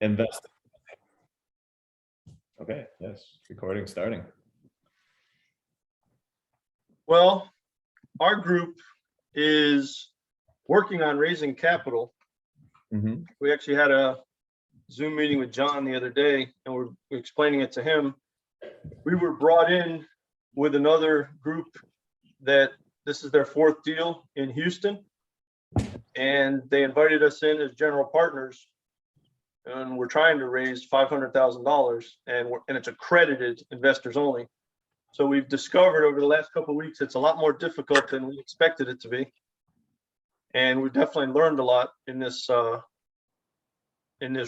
invest. Okay, yes, recording starting. Well, our group is working on raising capital. We actually had a Zoom meeting with John the other day, and we're explaining it to him. We were brought in with another group that this is their fourth deal in Houston, and they invited us in as general partners, and we're trying to raise $500,000, and it's accredited investors only. So we've discovered over the last couple of weeks it's a lot more difficult than we expected it to be, and we definitely learned a lot in this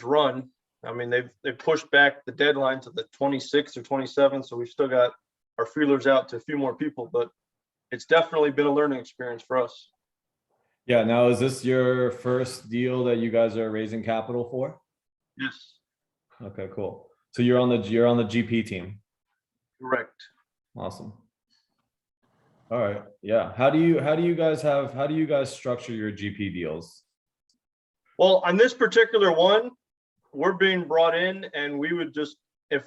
run. I mean, they've pushed back the deadline to the 26th or 27th, so we've still got our feelers out to a few more people, but it's definitely been a learning experience for us. Yeah. Now, is this your first deal that you guys are raising capital for? Yes. Okay, cool. So you're on the GP team. Correct. Awesome. All right. Yeah. How do you guys structure your GP deals? Well, on this particular one, we're being brought in, and we would just, if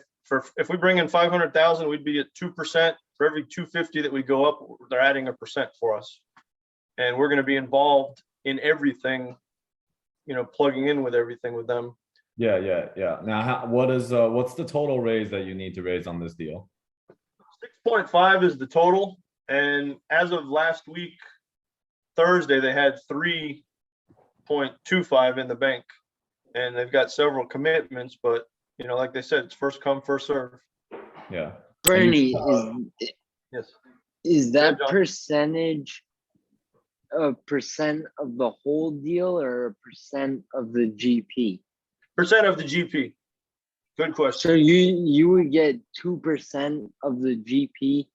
we bring in 500,000, we'd be at 2%. For every 250 that we go up, they're adding 1% for us, and we're going to be involved in everything, plugging in with everything with them. Yeah. Now, what's the total raise that you need to raise on this deal? 6.5 is the total, and as of last week, Thursday, they had 3.25 in the bank, and they've got several commitments, but like they said, it's first come, first serve. Yeah. Bernie, Yes. is that percentage a percent of the whole deal or a percent of the GP? Percent of the GP. Good question. So you would get 2% of the GP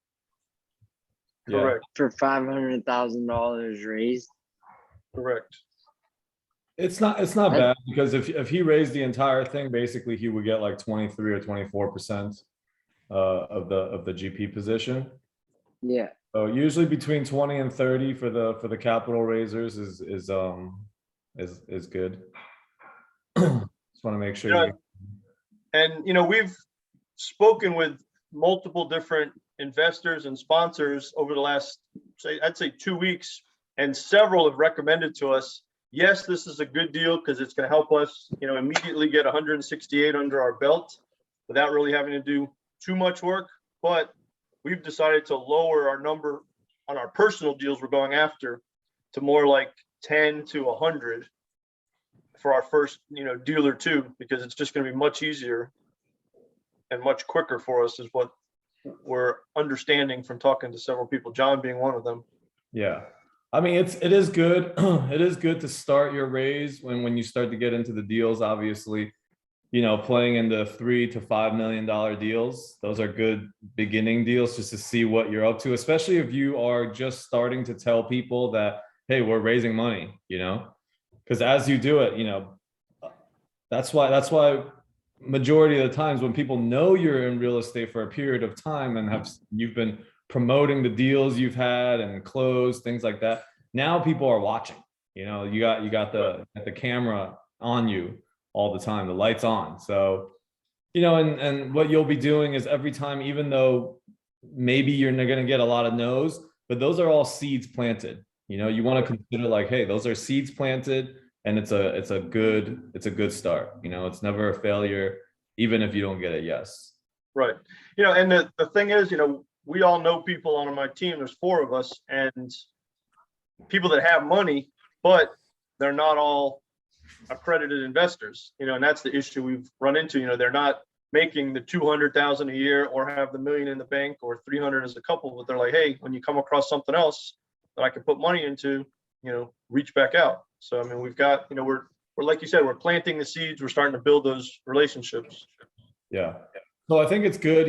Correct. for $500,000 raised? Correct. It's not bad, because if he raised the entire thing, basically he would get like 23 or 24% of the GP position. Yeah. So usually between 20 and 30 for the capital raisers is good. Just want to make sure. And we've spoken with multiple different investors and sponsors over the last, I'd say 2 weeks, and several have recommended to us, yes, this is a good deal because it's going to help us, immediately get 168 under our belt without really having to do too much work. But we've decided to lower our number on our personal deals we're going after to more like 10 to 100 for our first, deal or two, because it's just going to be much easier and much quicker for us, is what we're understanding from talking to several people, John being one of them. Yeah. I mean, it is good. It is good to start your raise when you start to get into the deals. Obviously, playing in the $3 to $5 million deals, those are good beginning deals just to see what you're up to, especially if you are just starting to tell people that, hey, we're raising money, because as you do it, that's why majority of the times when people know you're in real estate for a period of time and you've been promoting the deals you've had and closed, things like that, now people are watching. You got the camera on you all the time, the lights on. So and what you'll be doing is every time, even though maybe you're not going to get a lot of no's, but those are all seeds planted. You want to consider like, hey, those are seeds planted, and it's a good start. It's never a failure, even if you don't get a yes. Right. And the thing is, we all know people on my team. There's 4 of us, and people that have money, but they're not all accredited investors, and that's the issue we've run into. They're not making the 200,000 a year or have the $1 million in the bank or 300 as a couple, but they're like, hey, when you come across something else that I can put money into, reach back out. So, I mean, we've got, we're like you said, we're planting the seeds. We're starting to build those relationships. Yeah. So I think it's good,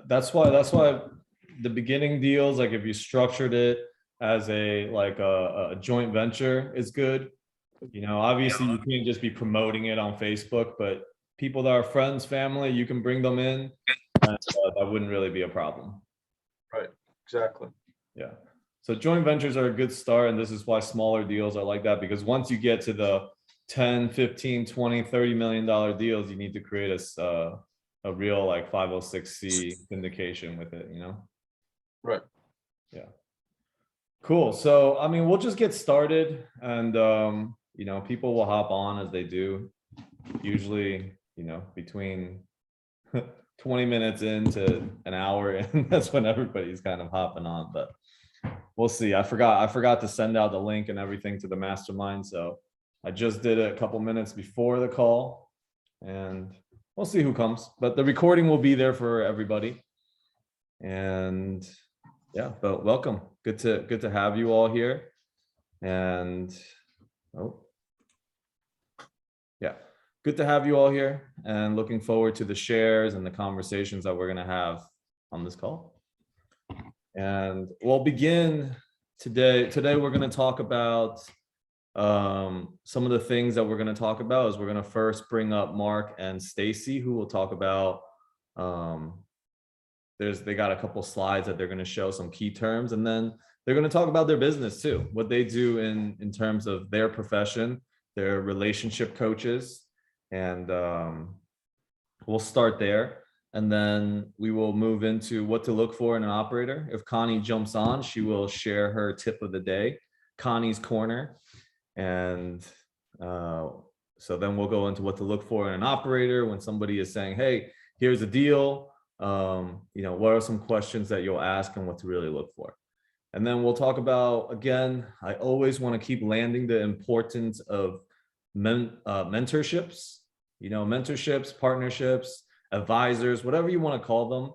that's why the beginning deals, like if you structured it as a joint venture, is good. Obviously you can't just be promoting it on Facebook, but people that are friends, family, you can bring them in, and that wouldn't really be a problem. Right. Exactly. Yeah. So joint ventures are a good start, and this is why smaller deals are like that, because once you get to the 10, 15, 20, $30 million deals, you need to create a real like 506c syndication with it, you know? Right. Yeah. Cool. So, I mean, we'll just get started and, you know, people will hop on as they do. Usually, you know, between 20 minutes into an hour, and that's when everybody's kind of hopping on, but we'll see. I forgot to send out the link and everything to the mastermind. So I just did it a couple minutes before the call and we'll see who comes, but the recording will be there for everybody. And yeah, but welcome. Good to have you all here. And yeah, good to have you all here and looking forward to the shares and the conversations that we're going to have on this call. And we'll begin today. Today, we're going to talk about some of the things that we're going to talk about is we're going to first bring up Mark and Stacy, who will talk about, they got a couple slides that they're going to show some key terms, and then they're going to talk about their business too, what they do in terms of their profession, their relationship coaches. And we'll start there. And then we will move into what to look for in an operator. If Connie jumps on, she will share her tip of the day, Connie's Corner. And so then we'll go into what to look for in an operator when somebody is saying, hey, here's a deal. You know, what are some questions that you'll ask and what to really look for? And then we'll talk about, again, I always want to keep landing the importance of mentorships, you know, mentorships, partnerships, advisors, whatever you want to call them.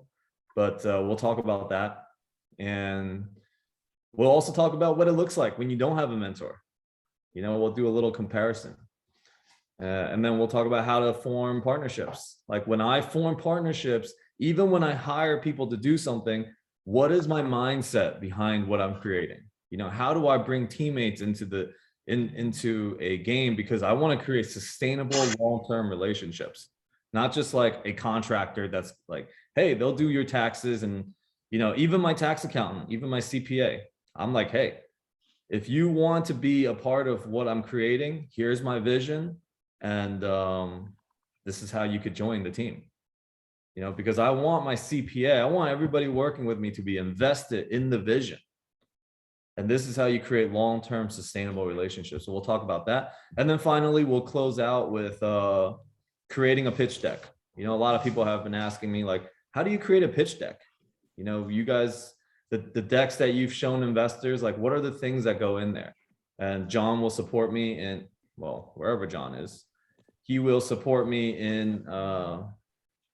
But we'll talk about that. And we'll also talk about what it looks like when you don't have a mentor. You know, we'll do a little comparison. And then we'll talk about how to form partnerships. Like when I form partnerships, even when I hire people to do something, what is my mindset behind what I'm creating? You know, how do I bring teammates into into a game? Because I want to create sustainable long-term relationships, not just like a contractor that's like, hey, they'll do your taxes. And, you know, even my tax accountant, even my CPA, I'm like, hey, if you want to be a part of what I'm creating, here's my vision. And this is how you could join the team. You know, because I want my CPA, I want everybody working with me to be invested in the vision. And this is how you create long-term sustainable relationships. So we'll talk about that. And then finally, we'll close out with creating a pitch deck. You know, a lot of people have been asking me like, how do you create a pitch deck? You know, you guys, the decks that you've shown investors, like what are the things that go in there? And John will support me in, well, wherever John is, he will support me in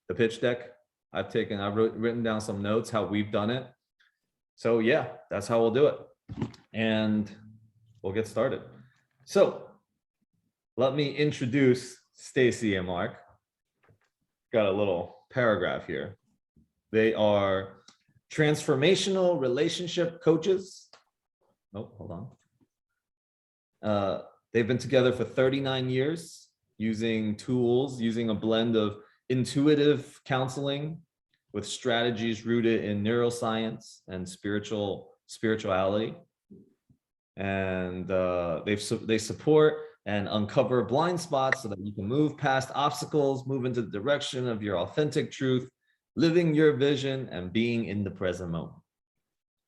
the pitch deck. I've written down some notes, how we've done it. So yeah, that's how we'll do it. And we'll get started. So let me introduce Stacy and Mark. Got a little paragraph here. They are transformational relationship coaches. Oh, hold on. They've been together for 39 years using tools, using a blend of intuitive counseling with strategies rooted in neuroscience and spirituality. And they support and uncover blind spots so that you can move past obstacles, move into the direction of your authentic truth, living your vision and being in the present moment.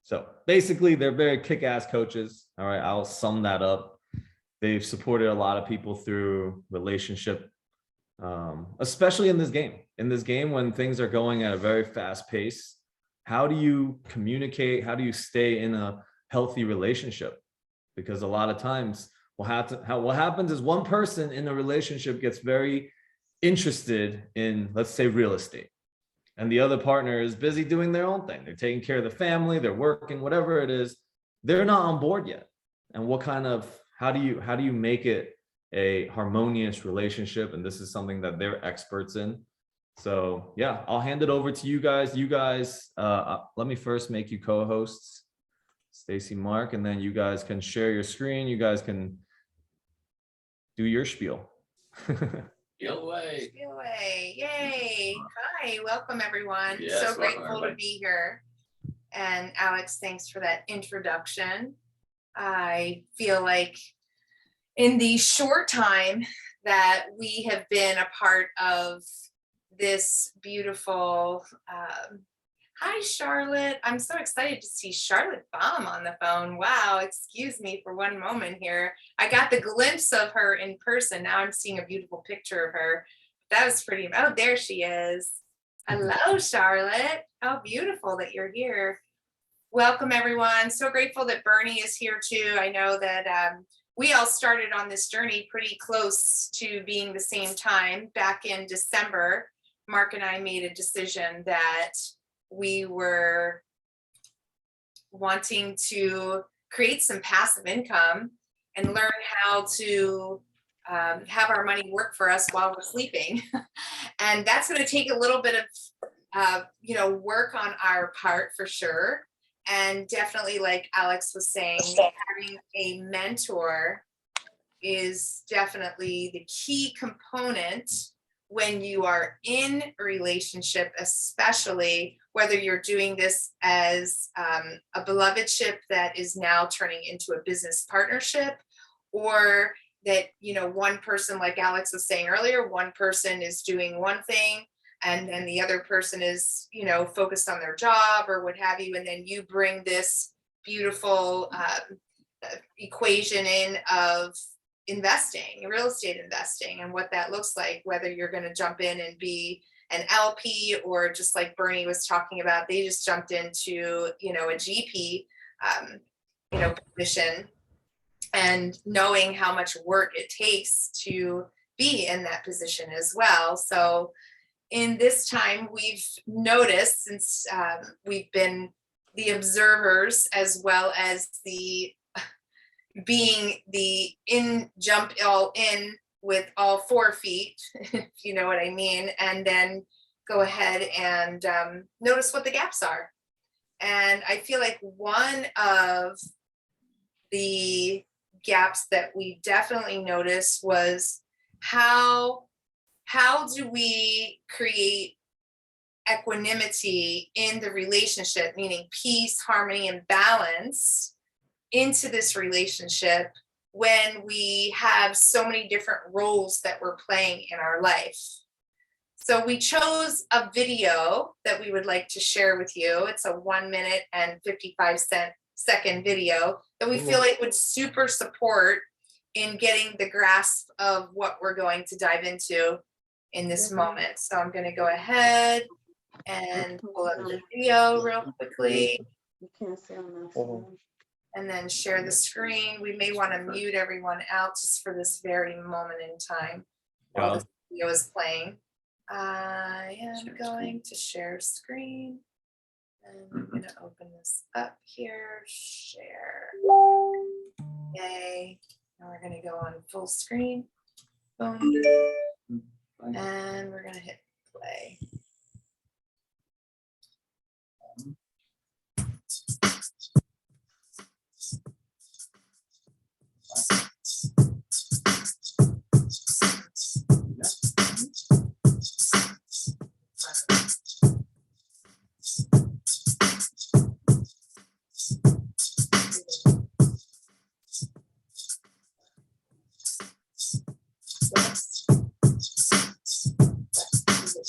So basically they're very kick-ass coaches. All right, I'll sum that up. They've supported a lot of people through relationship, especially in this game when things are going at a very fast pace. How do you communicate? How do you stay in a healthy relationship? Because a lot of times what happens is one person in a relationship gets very interested in, let's say, real estate, and the other partner is busy doing their own thing. They're taking care of the family, they're working, whatever it is. They're not on board yet. And how do you make it a harmonious relationship? And this is something that they're experts in. So yeah, I'll hand it over to you guys. Let me first make you co-hosts, Stacy, Mark, and then you guys can share your screen. You guys can do your spiel. Spiel away. Yay. Hi, welcome everyone. Yes, so welcome, grateful everybody. to be here. And Alex, thanks for that introduction. I feel like in the short time that we have been a part of this beautiful, hi, Charlotte. I'm so excited to see Charlotte Baum on the phone. Wow, excuse me for one moment here. I got the glimpse of her in person. Now I'm seeing a beautiful picture of her. That was pretty, oh, there she is. Hello, Charlotte. How beautiful that you're here. Welcome, everyone. So grateful that Bernie is here too. I know that we all started on this journey pretty close to being the same time. Back in December, Mark and I made a decision that we were wanting to create some passive income and learn how to have our money work for us while we're sleeping. And that's going to take a little bit of work on our part for sure. And definitely, like Alex was saying, having a mentor is definitely the key component when you are in a relationship, especially whether you're doing this as a belovedship that is now turning into a business partnership, or that, one person, like Alex was saying earlier, one person is doing one thing and then the other person is, focused on their job or what have you. And then you bring this beautiful equation in of investing, real estate investing, and what that looks like, whether you're going to jump in and be an LP or just like Bernie was talking about, they just jumped into, a GP, position, and knowing how much work it takes to be in that position as well. So in this time, we've noticed, since we've been the observers as well as the being the jump all in with all 4 feet, if you know what I mean, and then go ahead and notice what the gaps are. And I feel like one of the gaps that we definitely noticed was how do we create equanimity in the relationship, meaning peace, harmony, and balance into this relationship when we have so many different roles that we're playing in our life. So we chose a video that we would like to share with you. It's a 1 minute and 55-second video that we feel like would super support in getting the grasp of what we're going to dive into in this moment. So I'm going to go ahead and pull up the video real quickly. You can't see on my phone. And then share the screen. We may want to mute everyone out just for this very moment in time while this video is playing. I am going to share screen. And I'm going to open this up here. Share. Yay. Now we're going to go on full screen. Boom. And we're going to hit play.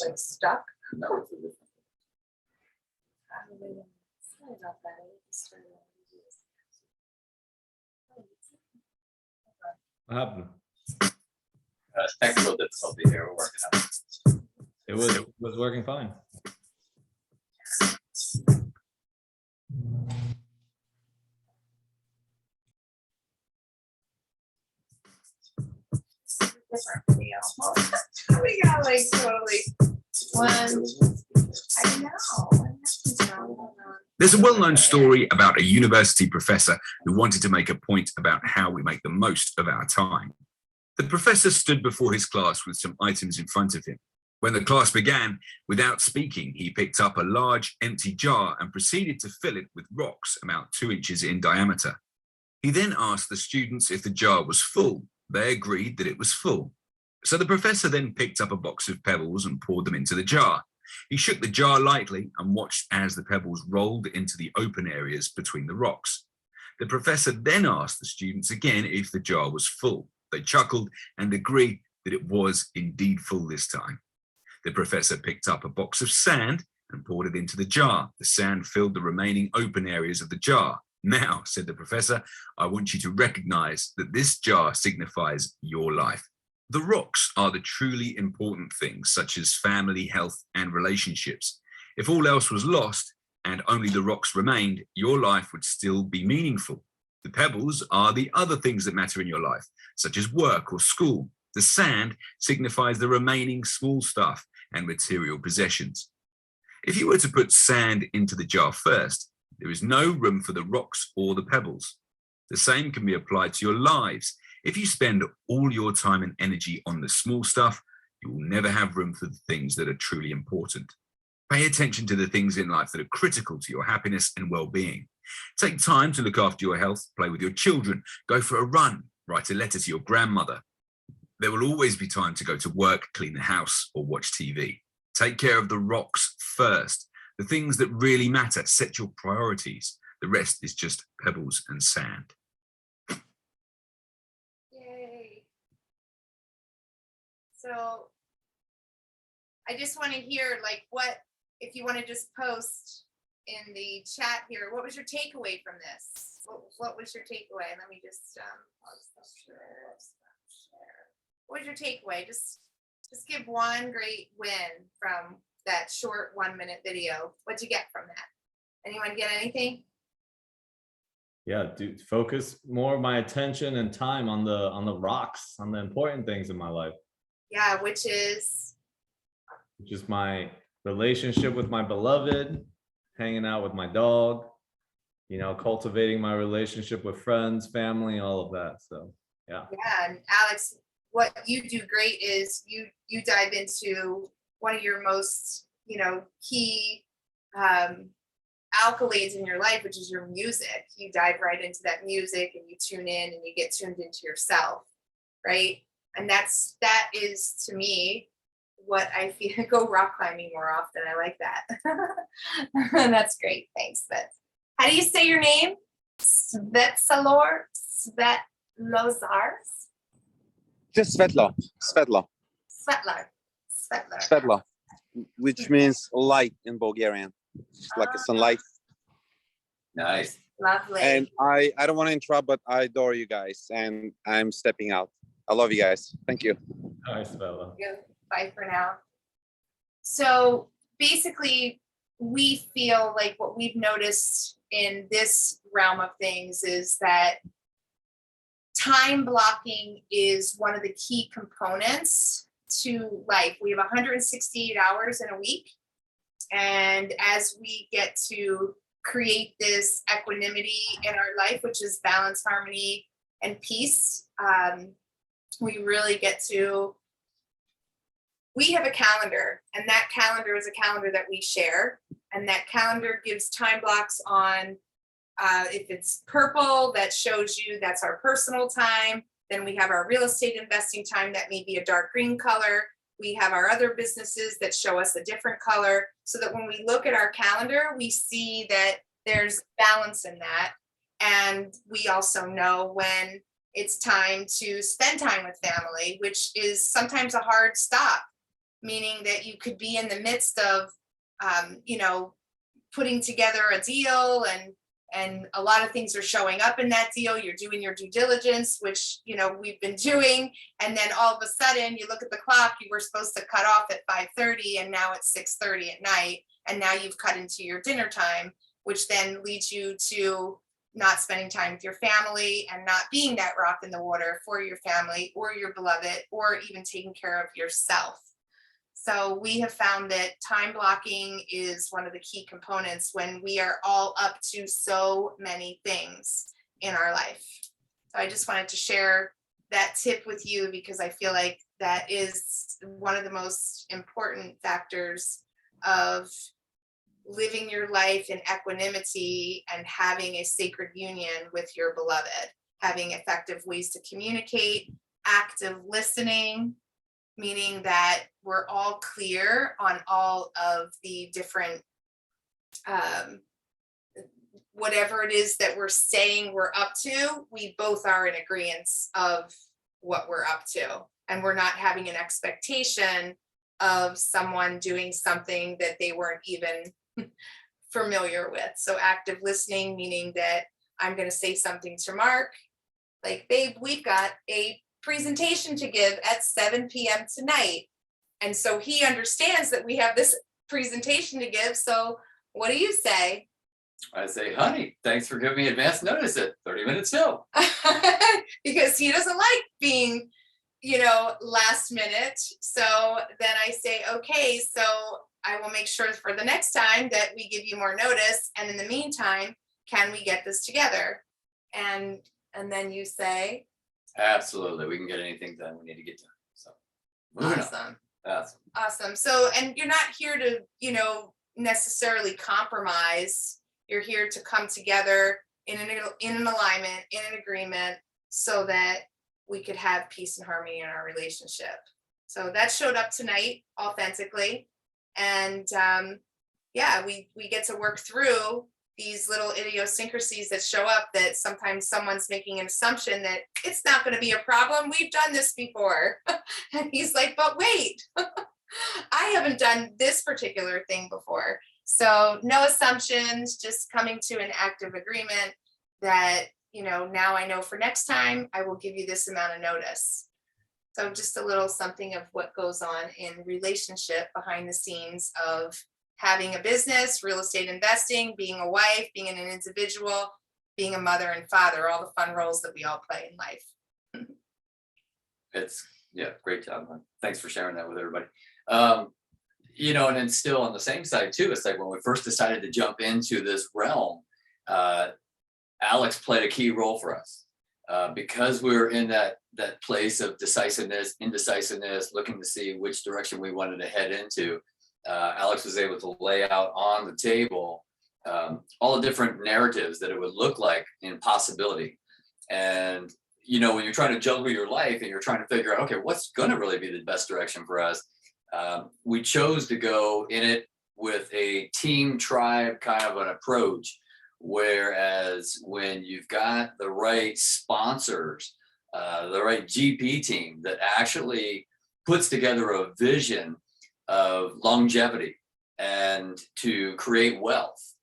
Like stuck. No. Sorry about that. What happened? Technical difficulty here. We're working on it. It was working fine. Different video. We got like totally one. I know. What happens now? There's a well-known story about a university professor who wanted to make a point about how we make the most of our time. The professor stood before his class with some items in front of him. When the class began, without speaking, he picked up a large empty jar and proceeded to fill it with rocks about 2 inches in diameter. He then asked the students if the jar was full. They agreed that it was full. So the professor then picked up a box of pebbles and poured them into the jar. He shook the jar lightly and watched as the pebbles rolled into the open areas between the rocks. The professor then asked the students again if the jar was full. They chuckled and agreed that it was indeed full this time. The professor picked up a box of sand and poured it into the jar. The sand filled the remaining open areas of the jar. Now, said the professor, I want you to recognize that this jar signifies your life. The rocks are the truly important things, such as family, health, and relationships. If all else was lost and only the rocks remained, your life would still be meaningful. The pebbles are the other things that matter in your life, such as work or school. The sand signifies the remaining small stuff and material possessions. If you were to put sand into the jar first, there is no room for the rocks or the pebbles. The same can be applied to your lives. If you spend all your time and energy on the small stuff, you will never have room for the things that are truly important. Pay attention to the things in life that are critical to your happiness and well-being. Take time to look after your health, play with your children, go for a run, write a letter to your grandmother. There will always be time to go to work, clean the house, or watch TV. Take care of the rocks first, the things that really matter. Set your priorities. The rest is just pebbles and sand. Yay. So I just want to hear, like, what, if you want to just post in the chat here, what was your takeaway from this? What was your takeaway? Let me just share. What was your takeaway? Just give one great win from that short 1-minute video. What'd you get from that? Anyone get anything? Yeah, dude, focus more of my attention and time on the rocks, on the important things in my life. Yeah, which is my relationship with my beloved, hanging out with my dog, you know, cultivating my relationship with friends, family, all of that. So yeah. Yeah, and Alex, what you do great is you dive into one of your most, key accolades in your life, which is your music. You dive right into that music and you tune in and you get tuned into yourself, right? And that is, to me, what I feel. Go rock climbing more often. I like that. That's great. Thanks, Svet. How do you say your name? Svetlozars? Just Svetla, which means light in Bulgarian. It's like a sunlight. Nice. Lovely. And I don't want to interrupt, but I adore you guys, and I'm stepping out. I love you guys. Thank you. Nice, Bella. Bye for now. So basically, we feel like what we've noticed in this realm of things is that time blocking is one of the key components to life. We have 168 hours in a week. And as we get to create this equanimity in our life, which is balance, harmony, and peace, we really get to, we have a calendar, and that calendar is a calendar that we share. And that calendar gives time blocks on, if it's purple, that shows you that's our personal time. Then we have our real estate investing time that may be a dark green color. We have our other businesses that show us a different color, so that when we look at our calendar, we see that there's balance in that. And we also know when it's time to spend time with family, which is sometimes a hard stop, meaning that you could be in the midst of, putting together a deal, and a lot of things are showing up in that deal. You're doing your due diligence, which, we've been doing. And then all of a sudden you look at the clock, you were supposed to cut off at 5:30 and now it's 6:30 at night. And now you've cut into your dinner time, which then leads you to not spending time with your family and not being that rock in the water for your family or your beloved, or even taking care of yourself. So we have found that time blocking is one of the key components when we are all up to so many things in our life. So I just wanted to share that tip with you, because I feel like that is one of the most important factors of living your life in equanimity and having a sacred union with your beloved, having effective ways to communicate, active listening, meaning that we're all clear on all of the different, whatever it is that we're saying we're up to, we both are in agreement of what we're up to. And we're not having an expectation of someone doing something that they weren't even familiar with. So active listening, meaning that I'm going to say something to Mark, like, babe, we've got a presentation to give at 7 p.m. tonight. And so he understands that we have this presentation to give. So what do you say? I say, honey, thanks for giving me advance notice at 30 minutes till. Because he doesn't like being, last minute. So then I say, okay, so I will make sure for the next time that we give you more notice. And in the meantime, can we get this together? And then you say, Absolutely. We can get anything done we need to get done. So moving on. awesome. Awesome. Awesome. So, and you're not here to, necessarily compromise. You're here to come together in an alignment, in an agreement, so that we could have peace and harmony in our relationship. So that showed up tonight authentically. And we get to work through these little idiosyncrasies that show up, that sometimes someone's making an assumption that it's not going to be a problem. We've done this before. And he's like, but wait, I haven't done this particular thing before. So no assumptions, just coming to an active agreement that, now I know for next time, I will give you this amount of notice. So just a little something of what goes on in relationship behind the scenes of having a business, real estate investing, being a wife, being an individual, being a mother and father, all the fun roles that we all play in life. Great job, man. Thanks for sharing that with everybody. And then still on the same side too, it's like when we first decided to jump into this realm, Alex played a key role for us because we were in that place of indecisiveness, looking to see which direction we wanted to head into. Alex was able to lay out on the table all the different narratives that it would look like in possibility. And, when you're trying to juggle your life and you're trying to figure out, okay, what's going to really be the best direction for us? We chose to go in it with a team tribe kind of an approach. Whereas when you've got the right sponsors, the right GP team that actually puts together a vision of longevity and to create wealth,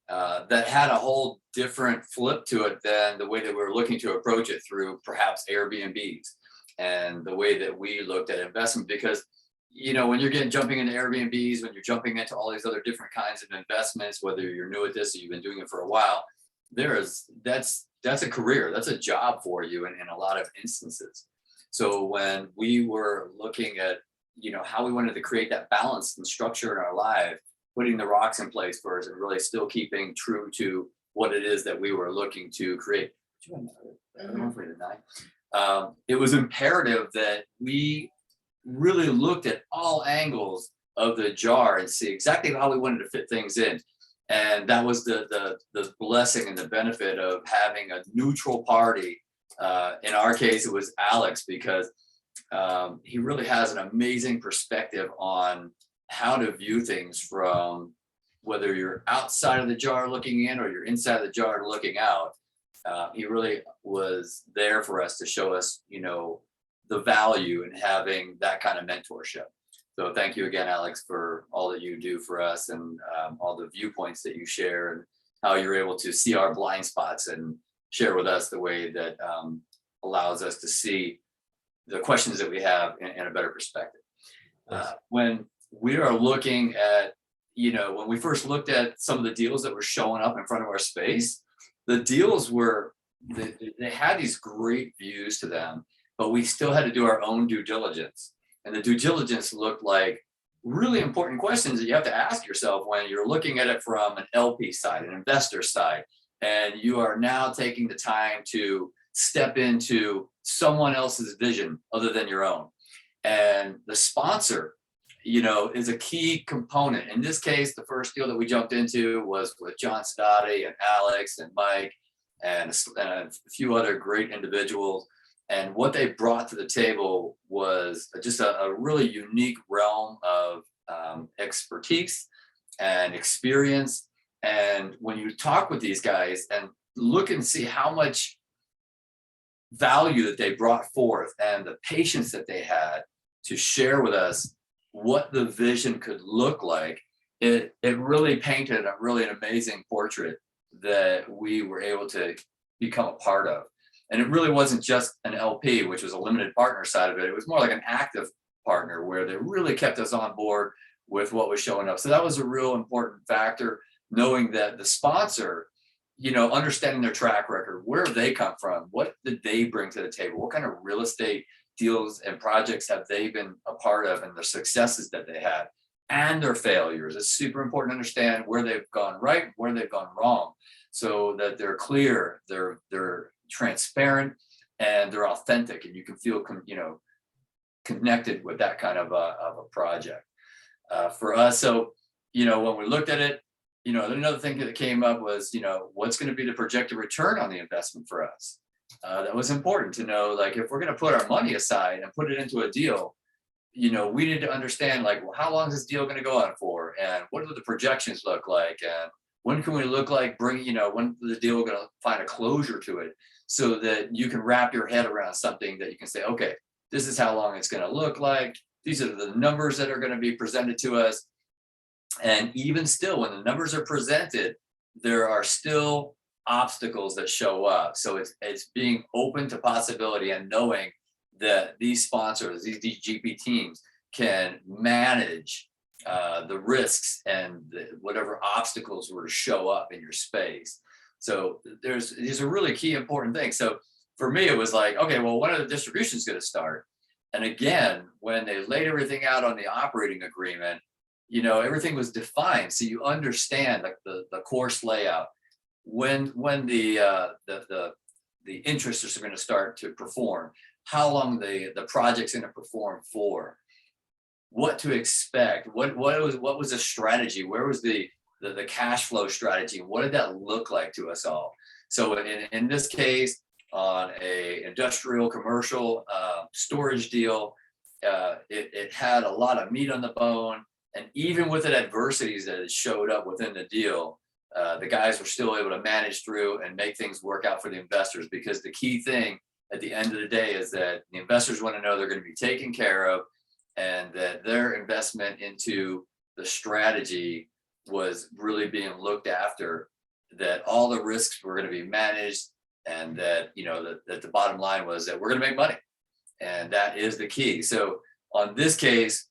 that had a whole different flip to it than the way that we were looking to approach it through perhaps Airbnbs and the way that we looked at investment. Because when you're jumping into Airbnbs, when you're jumping into all these other different kinds of investments, whether you're new at this or you've been doing it for a while, that's a career, that's a job for you in a lot of instances. So when we were looking at, how we wanted to create that balance and structure in our life, putting the rocks in place first and really still keeping true to what it is that we were looking to create. It was imperative that we really looked at all angles of the jar and see exactly how we wanted to fit things in. And that was the blessing and the benefit of having a neutral party. In our case, it was Alex, because he really has an amazing perspective on how to view things from whether you're outside of the jar looking in or you're inside the jar looking out. He really was there for us to show us, the value in having that kind of mentorship. So thank you again, Alex, for all that you do for us and all the viewpoints that you share and how you're able to see our blind spots and share with us the way that allows us to see the questions that we have in a better perspective. When we are looking at, when we first looked at some of the deals that were showing up in front of our space, the deals they had these great views to them, but we still had to do our own due diligence. And the due diligence looked like really important questions that you have to ask yourself when you're looking at it from an LP side, an investor side, and you are now taking the time to step into someone else's vision other than your own. And the sponsor, is a key component. In this case, the first deal that we jumped into was with John Stoddy and Alex and Mike and a few other great individuals. And what they brought to the table was just a really unique realm of expertise and experience. And when you talk with these guys and look and see how much value that they brought forth and the patience that they had to share with us what the vision could look like, it really painted a really an amazing portrait that we were able to become a part of. And it really wasn't just an LP, which was a limited partner side of it. It was more like an active partner where they really kept us on board with what was showing up. So that was a real important factor, knowing that the sponsor, understanding their track record, where have they come from? What did they bring to the table? What kind of real estate deals and projects have they been a part of, and the successes that they had and their failures? It's super important to understand where they've gone right, where they've gone wrong, so that they're clear, they're transparent, and they're authentic, and you can feel connected with that kind of a project. For us, so when we looked at it, another thing that came up was, what's going to be the projected return on the investment for us? That was important to know, like, if we're going to put our money aside and put it into a deal, we need to understand, like, well, how long is this deal going to go on for, and what do the projections look like, and when can we look like when the deal going to find a closure to it, so that you can wrap your head around something that you can say, okay, this is how long it's going to look like. These are the numbers that are going to be presented to us. And even still, when the numbers are presented, there are still obstacles that show up. So it's being open to possibility and knowing that these sponsors, these GP teams, can manage the risks and whatever obstacles were to show up in your space. So these are really key important things. So for me, it was like, okay, well, when are the distributions going to start? And again, when they laid everything out on the operating agreement, everything was defined. So you understand, like, the course layout, when the interests are going to start to perform, how long the project's going to perform for, what to expect, what was the strategy, where was the cash flow strategy, what did that look like to us all? So in this case, on a industrial commercial storage deal, it had a lot of meat on the bone, and even with the adversities that showed up within the deal, the guys were still able to manage through and make things work out for the investors, because the key thing at the end of the day is that the investors want to know they're going to be taken care of, and that their investment into the strategy was really being looked after, that all the risks were going to be managed, and that that the bottom line was that we're going to make money, and that is the key. So on this case,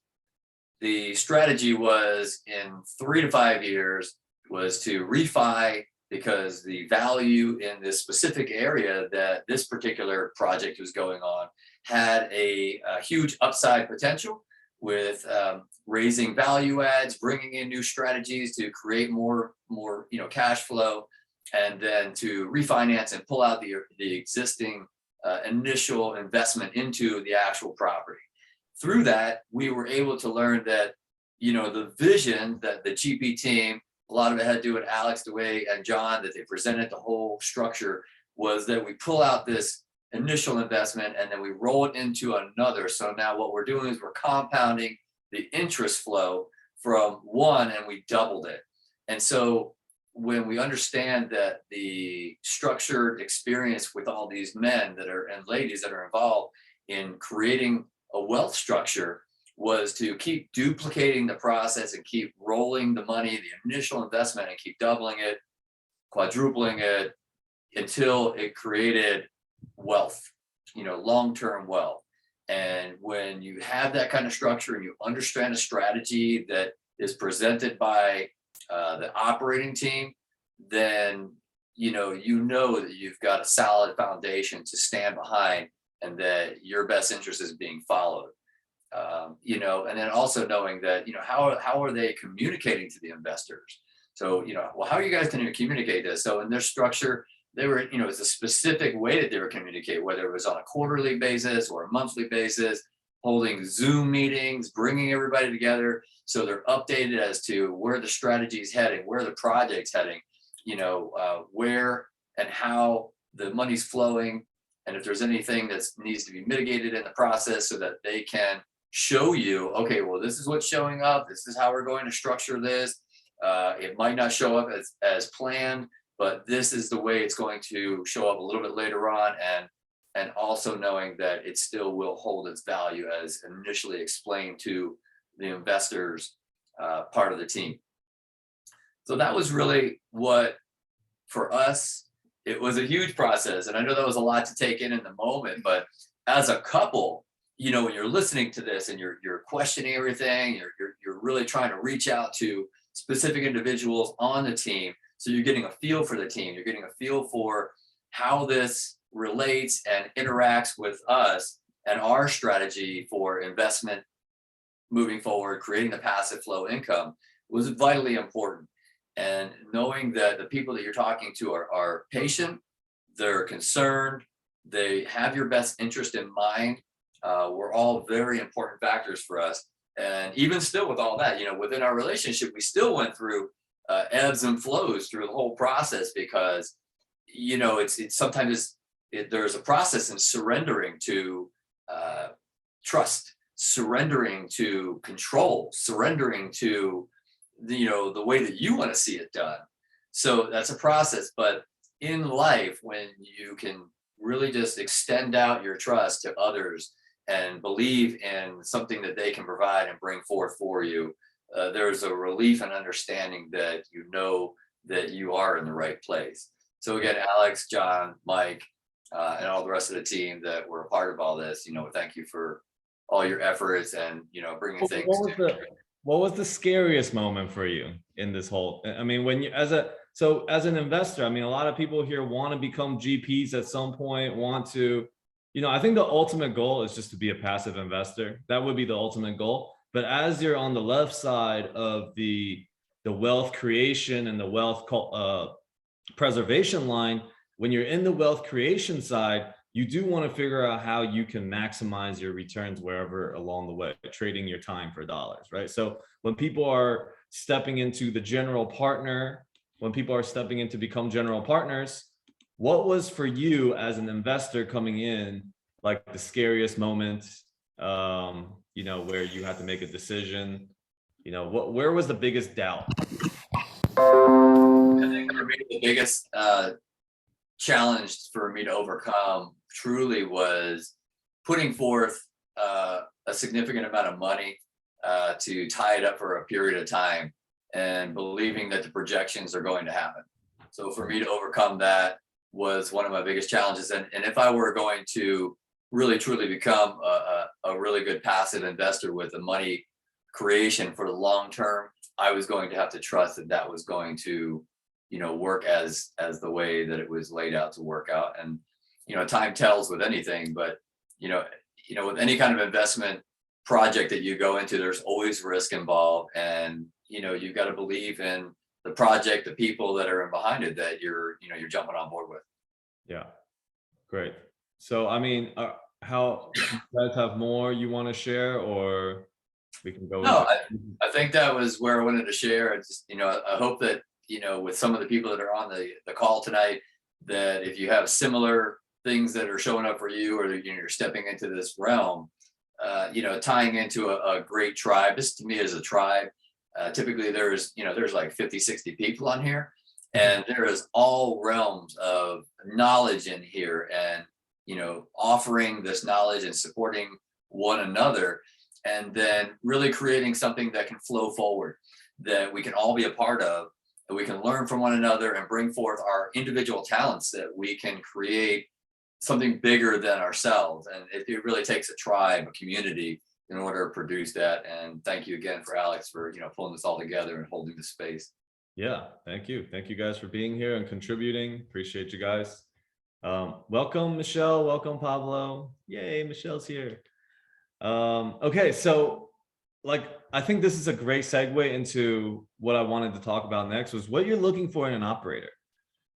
the strategy was, in 3 to 5 years, was to refi, because the value in this specific area that this particular project was going on had a huge upside potential, with raising value adds, bringing in new strategies to create more cash flow, and then to refinance and pull out the existing initial investment into the actual property. Through that, we were able to learn that, the vision that the GP team, a lot of it had to do with Alex, DeWay, and John, that they presented the whole structure, was that we pull out this initial investment and then we roll it into another. So now what we're doing is we're compounding the interest flow from one, and we doubled it. And so when we understand that the structured experience with all these men and ladies that are involved in creating a wealth structure was to keep duplicating the process and keep rolling the money, the initial investment, and keep doubling it, quadrupling it, until it created wealth, long-term wealth. And when you have that kind of structure and you understand a strategy that is presented by the operating team, then you know that you've got a solid foundation to stand behind, and that your best interest is being followed. And then also knowing that, how are they communicating to the investors? So, well, how are you guys going to communicate this? So in their structure, they were, it's a specific way that they were communicating, whether it was on a quarterly basis or a monthly basis, holding Zoom meetings, bringing everybody together, so they're updated as to where the strategy is heading, where the project's heading, where and how the money's flowing, and if there's anything that needs to be mitigated in the process, so that they can show you, okay, well, this is what's showing up, this is how we're going to structure this. It might not show up as planned, but this is the way it's going to show up a little bit later on. And and also knowing that it still will hold its value as initially explained to the investors part of the team. So that was really what, for us, it was a huge process. And I know that was a lot to take in the moment, but as a couple, you know, when you're listening to this and you're questioning everything, you're really trying to reach out to specific individuals on the team. So you're getting a feel for the team. You're getting a feel for how this relates and interacts with us and our strategy for investment moving forward, creating the passive flow income was vitally important. And knowing that the people that you're talking to are patient, they're concerned, they have your best interest in mind, were all very important factors for us. And even still with all that, you know, within our relationship, we still went through ebbs and flows through the whole process because, you know, it's sometimes there's a process in surrendering to trust, surrendering to control, surrendering to the way that you want to see it done. So that's a process. But in life, when you can really just extend out your trust to others and believe in something that they can provide and bring forth for you, there's a relief and understanding that you know that you are in the right place. So again, Alex, John, Mike, and all the rest of the team that were a part of all this, you know, thank you for all your efforts and, you know, bringing things. What was the scariest moment for you in this whole, I mean, when you, as an investor, I mean, a lot of people here want to become GPs at some point, want to, you know, I think the ultimate goal is just to be a passive investor. That would be the ultimate goal. But as you're on the left side of the wealth creation and the wealth preservation line, when you're in the wealth creation side, you do want to figure out how you can maximize your returns wherever along the way, trading your time for dollars, right? So when people are stepping into the general partner, when people are stepping in to become general partners, what was for you as an investor coming in, like the scariest moment, you know, where you had to make a decision, you know, where was the biggest doubt? I think for me, the biggest challenge for me to overcome truly was putting forth a significant amount of money to tie it up for a period of time and believing that the projections are going to happen. So for me to overcome that was one of my biggest challenges. And if I were going to really truly become a really good passive investor with the money creation for the long term, I was going to have to trust that that was going to, you know, work as the way that it was laid out to work out. And, you know, time tells with anything, but, you know, with any kind of investment project that you go into, there's always risk involved. And, you know, you've got to believe in the project, the people that are in behind it that you're jumping on board with. Yeah, great. So, I mean, how, do you guys have more you want to share, or we can go? No, I think that was where I wanted to share. I just, you know, I hope that, you know, with some of the people that are on the call tonight, that if you have similar things that are showing up for you, or you know, you're stepping into this realm, you know, tying into a great tribe. This to me is a tribe. Typically there's like 50, 60 people on here, and there is all realms of knowledge in here, and, you know, offering this knowledge and supporting one another, and then really creating something that can flow forward, that we can all be a part of, that we can learn from one another and bring forth our individual talents, that we can create something bigger than ourselves. And it really takes a tribe, a community, in order to produce that. And thank you again for Alex for, you know, pulling this all together and holding the space. Yeah, thank you guys for being here and contributing. Appreciate you guys. Welcome Michelle, welcome Pablo. Yay, Michelle's here. Okay, so like, I think this is a great segue into what I wanted to talk about next, was what you're looking for in an operator.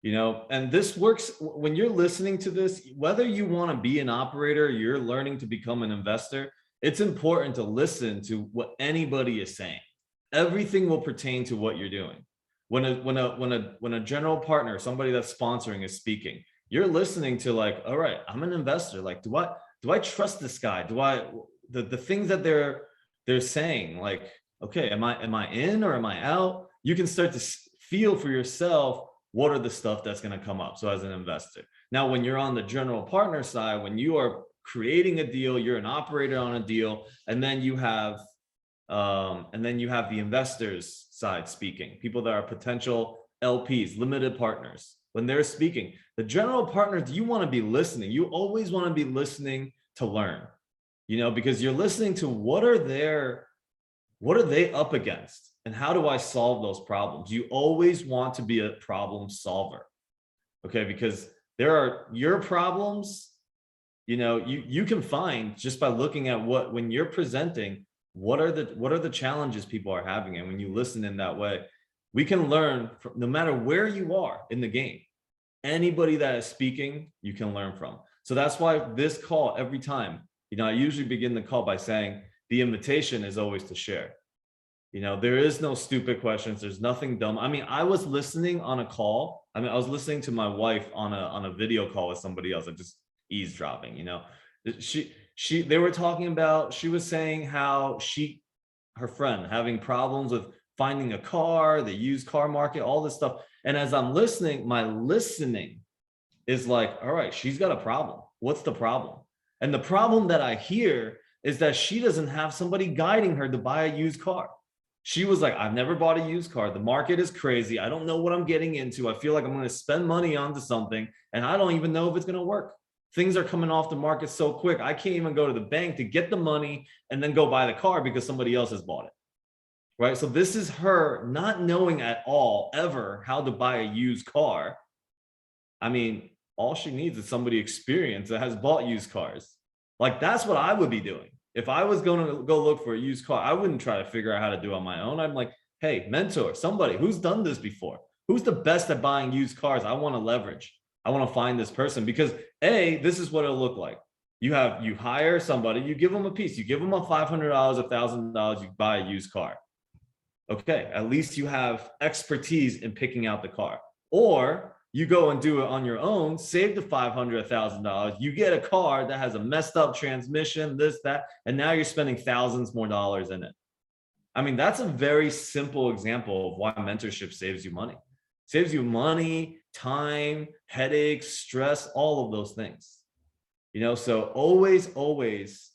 You know, and this works when you're listening to this, whether you want to be an operator, you're learning to become an investor, it's important to listen to what anybody is saying. Everything will pertain to what you're doing. When a general partner, somebody that's sponsoring, is speaking, you're listening to, like, all right, I'm an investor. Like, do I trust this guy? The things that they're saying, like, okay, am I in or am I out? You can start to feel for yourself what are the stuff that's going to come up. So as an investor, Now, when you're on the general partner side, when you are creating a deal, you're an operator on a deal, and then you have the investors side speaking, people that are potential LPs, limited partners. When they're speaking, the general partners, you want to be listening. You always want to be listening to learn, because you're listening to what are they up against and how do I solve those problems? You always want to be a problem solver. Okay, because there are your problems, you can find just by looking at when you're presenting, what are the challenges people are having. And when you listen in that way, we can learn from, no matter where you are in the game, anybody that is speaking, you can learn from. So that's why this call, every time, I usually begin the call by saying the invitation is always to share. There is no stupid questions. There's nothing dumb. I mean, I was listening on a call. I was listening to my wife on a video call with somebody else. I just eavesdropping, they were talking about, she was saying how her friend having problems with finding a car, the used car market, all this stuff. And as I'm listening, my listening is like, all right, she's got a problem. What's the problem? And the problem that I hear is that she doesn't have somebody guiding her to buy a used car. She was like, I've never bought a used car. The market is crazy. I don't know what I'm getting into. I feel like I'm going to spend money onto something and I don't even know if it's going to work. Things are coming off the market so quick. I can't even go to the bank to get the money and then go buy the car because somebody else has bought it. Right? So this is her not knowing at all ever how to buy a used car. I mean, all she needs is somebody experienced that has bought used cars. Like, that's what I would be doing. If I was going to go look for a used car, I wouldn't try to figure out how to do it on my own. I'm like, hey, mentor, somebody who's done this before. Who's the best at buying used cars? I want to leverage. I want to find this person because this is what it'll look like. You hire somebody, you give them a piece, you give them a $500, $1,000, you buy a used car. Okay, at least you have expertise in picking out the car. Or you go and do it on your own, save the $500, $1,000, you get a car that has a messed up transmission, this, that, and now you're spending thousands more dollars in it. I mean, that's a very simple example of why mentorship saves you money. Saves you money, time, headaches, stress, all of those things. So always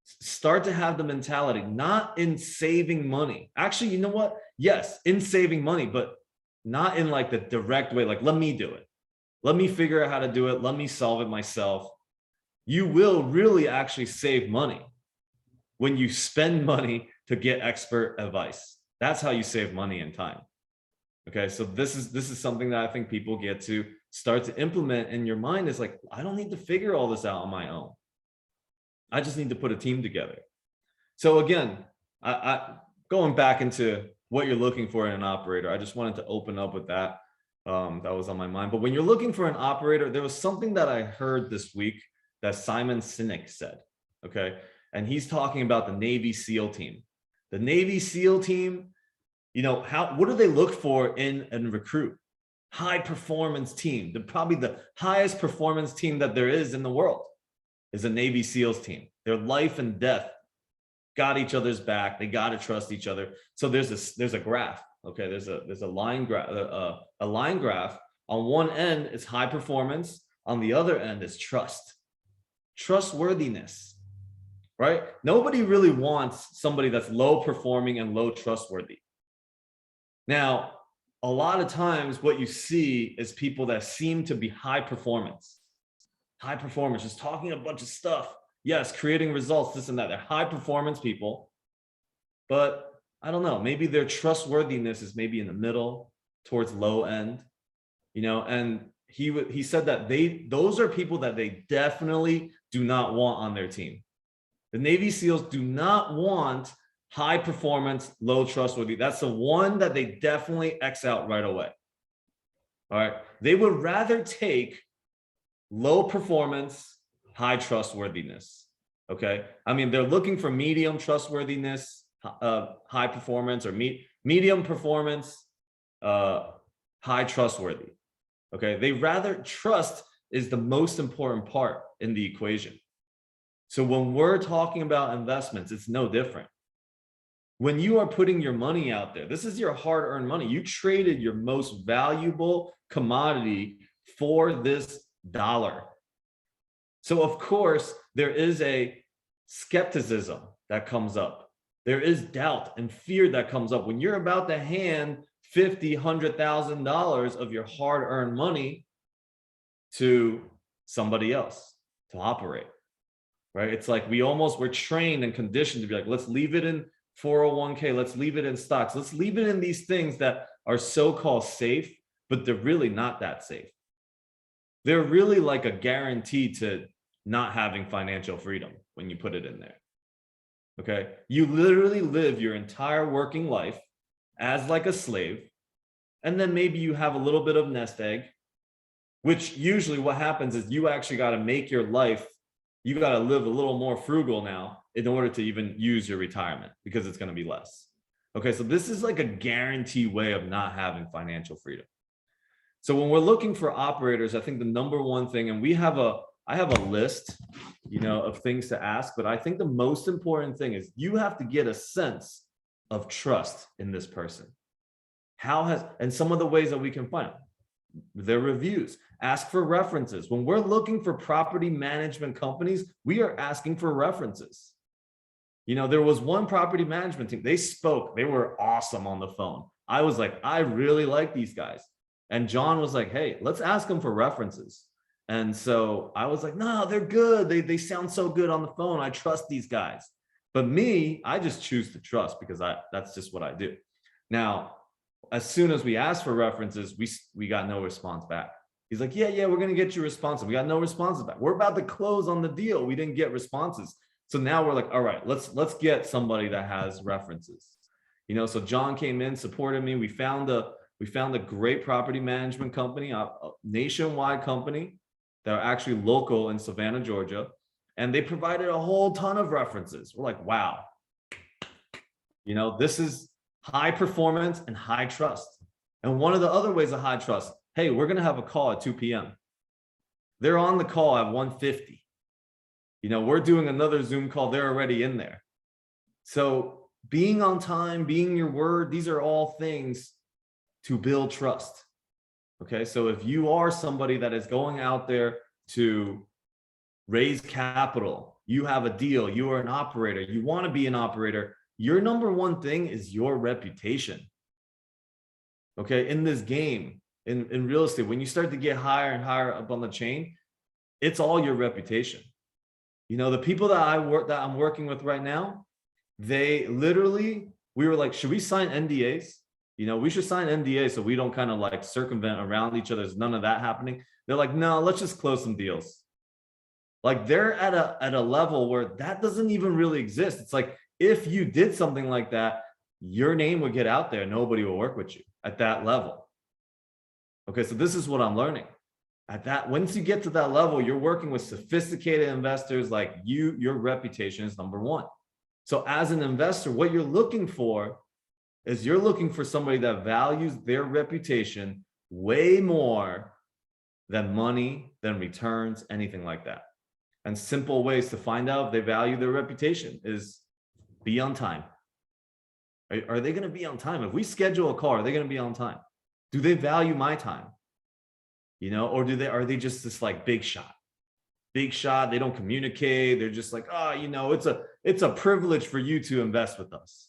start to have the mentality, not in saving money. Actually, you know what? Yes, in saving money, but not in like the direct way, like, let me do it. Let me figure out how to do it. Let me solve it myself. You will really actually save money when you spend money to get expert advice. That's how you save money and time. Okay, so this is something that I think people get to start to implement in your mind. Is like, I don't need to figure all this out on my own. I just need to put a team together. So again, I going back into what you're looking for in an operator, I just wanted to open up with that. That was on my mind. But when you're looking for an operator, there was something that I heard this week that Simon Sinek said. Okay, and he's talking about the Navy SEAL team. The Navy SEAL team, what do they look for in a recruit? High performance team. Probably the highest performance team that there is in the world is a Navy SEALs team. Their life and death got each other's back. They got to trust each other. So there's a graph. Okay, there's a line graph. A line graph. On one end is high performance. On the other end is trust, trustworthiness. Right? Nobody really wants somebody that's low performing and low trustworthy. Now, a lot of times what you see is people that seem to be high performance, just talking a bunch of stuff. Yes, creating results, this and that. They're high performance people, but I don't know, maybe their trustworthiness is maybe in the middle towards low end, and he said that those are people that they definitely do not want on their team. The Navy SEALs do not want high performance, low trustworthy. That's the one that they definitely X out right away. All right. They would rather take low performance, high trustworthiness. Okay. I mean, they're looking for medium trustworthiness, high performance, or medium performance, high trustworthy. Okay. They rather, trust is the most important part in the equation. So when we're talking about investments, it's no different. When you are putting your money out there, this is your hard-earned money. You traded your most valuable commodity for this dollar. So of course, there is a skepticism that comes up. There is doubt and fear that comes up when you're about to hand $50,000, $100,000 of your hard-earned money to somebody else to operate, right? It's like we're trained and conditioned to be like, let's leave it in 401k, let's leave it in stocks, let's leave it in these things that are so-called safe, but they're really not that safe. They're really like a guarantee to not having financial freedom when you put it in there. Okay, you literally live your entire working life as like a slave, and then maybe you have a little bit of nest egg, which usually what happens is you actually got to make your life, you got to live a little more frugal now in order to even use your retirement, because it's going to be less. Okay, so this is like a guaranteed way of not having financial freedom. So when we're looking for operators, I think the number one thing, and I have a list, of things to ask, but I think the most important thing is you have to get a sense of trust in this person. And some of the ways that we can find their reviews, ask for references. When we're looking for property management companies, we are asking for references. There was one property management team, they were awesome on the phone. I was like, I really like these guys. And John was like, hey, let's ask them for references. And so I was like, no, they're good. They sound so good on the phone. I trust these guys. But me, I just choose to trust because that's just what I do. Now, as soon as we asked for references, we got no response back. He's like, yeah, we're going to get you responses. We got no responses back. We're about to close on the deal. We didn't get responses. So now we're like, all right, let's get somebody that has references. So John came in, supported me. We found a great property management company, a nationwide company. They're actually local in Savannah, Georgia, and they provided a whole ton of references. We're like, wow, this is high performance and high trust. And one of the other ways of high trust, hey, we're going to have a call at 2 p.m. They're on the call at 1:50. We're doing another Zoom call. They're already in there. So being on time, being your word, these are all things to build trust. Okay, so if you are somebody that is going out there to raise capital, you have a deal, you are an operator, you want to be an operator, your number one thing is your reputation. Okay, in this game, in real estate, when you start to get higher and higher up on the chain, it's all your reputation. The people that I'm working with right now, we were like, should we sign NDAs? We should sign NDAs so we don't kind of like circumvent around each other. There's none of that happening. They're like, no, let's just close some deals. Like they're at a level where that doesn't even really exist. It's like, if you did something like that, your name would get out there. Nobody will work with you at that level. Okay, so this is what I'm learning. Once you get to that level, you're working with sophisticated investors like your reputation is number one. So as an investor, what you're looking for is you're looking for somebody that values their reputation way more than money, than returns, anything like that. And simple ways to find out if they value their reputation is be on time. Are they going to be on time? If we schedule a call, are they going to be on time? Do they value my time? Or are they just this like big shot? Big shot, they don't communicate. They're just like, it's a privilege for you to invest with us.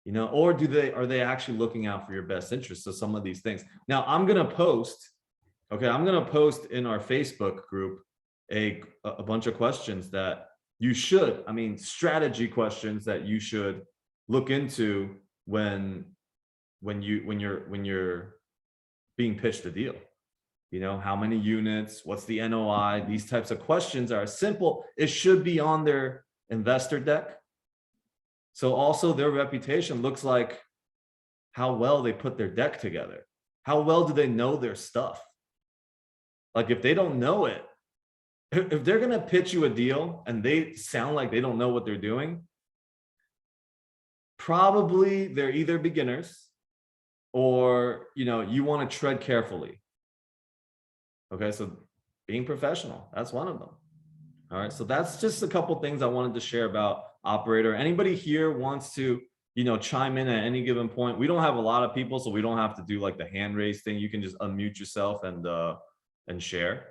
Or are they actually looking out for your best interest? So some of these things. Now I'm going to post in our Facebook group a bunch of questions that you should, strategy questions that you should look into when you're being pitched a deal. How many units, what's the NOI? These types of questions are simple. It should be on their investor deck. So also their reputation looks like how well they put their deck together. How well do they know their stuff? Like if they don't know it, if they're going to pitch you a deal and they sound like they don't know what they're doing, probably they're either beginners or, you want to tread carefully. Okay, so being professional, that's one of them. All right, so that's just a couple things I wanted to share about operator. Anybody here wants to, chime in at any given point? We don't have a lot of people, so we don't have to do like the hand raise thing. You can just unmute yourself and share.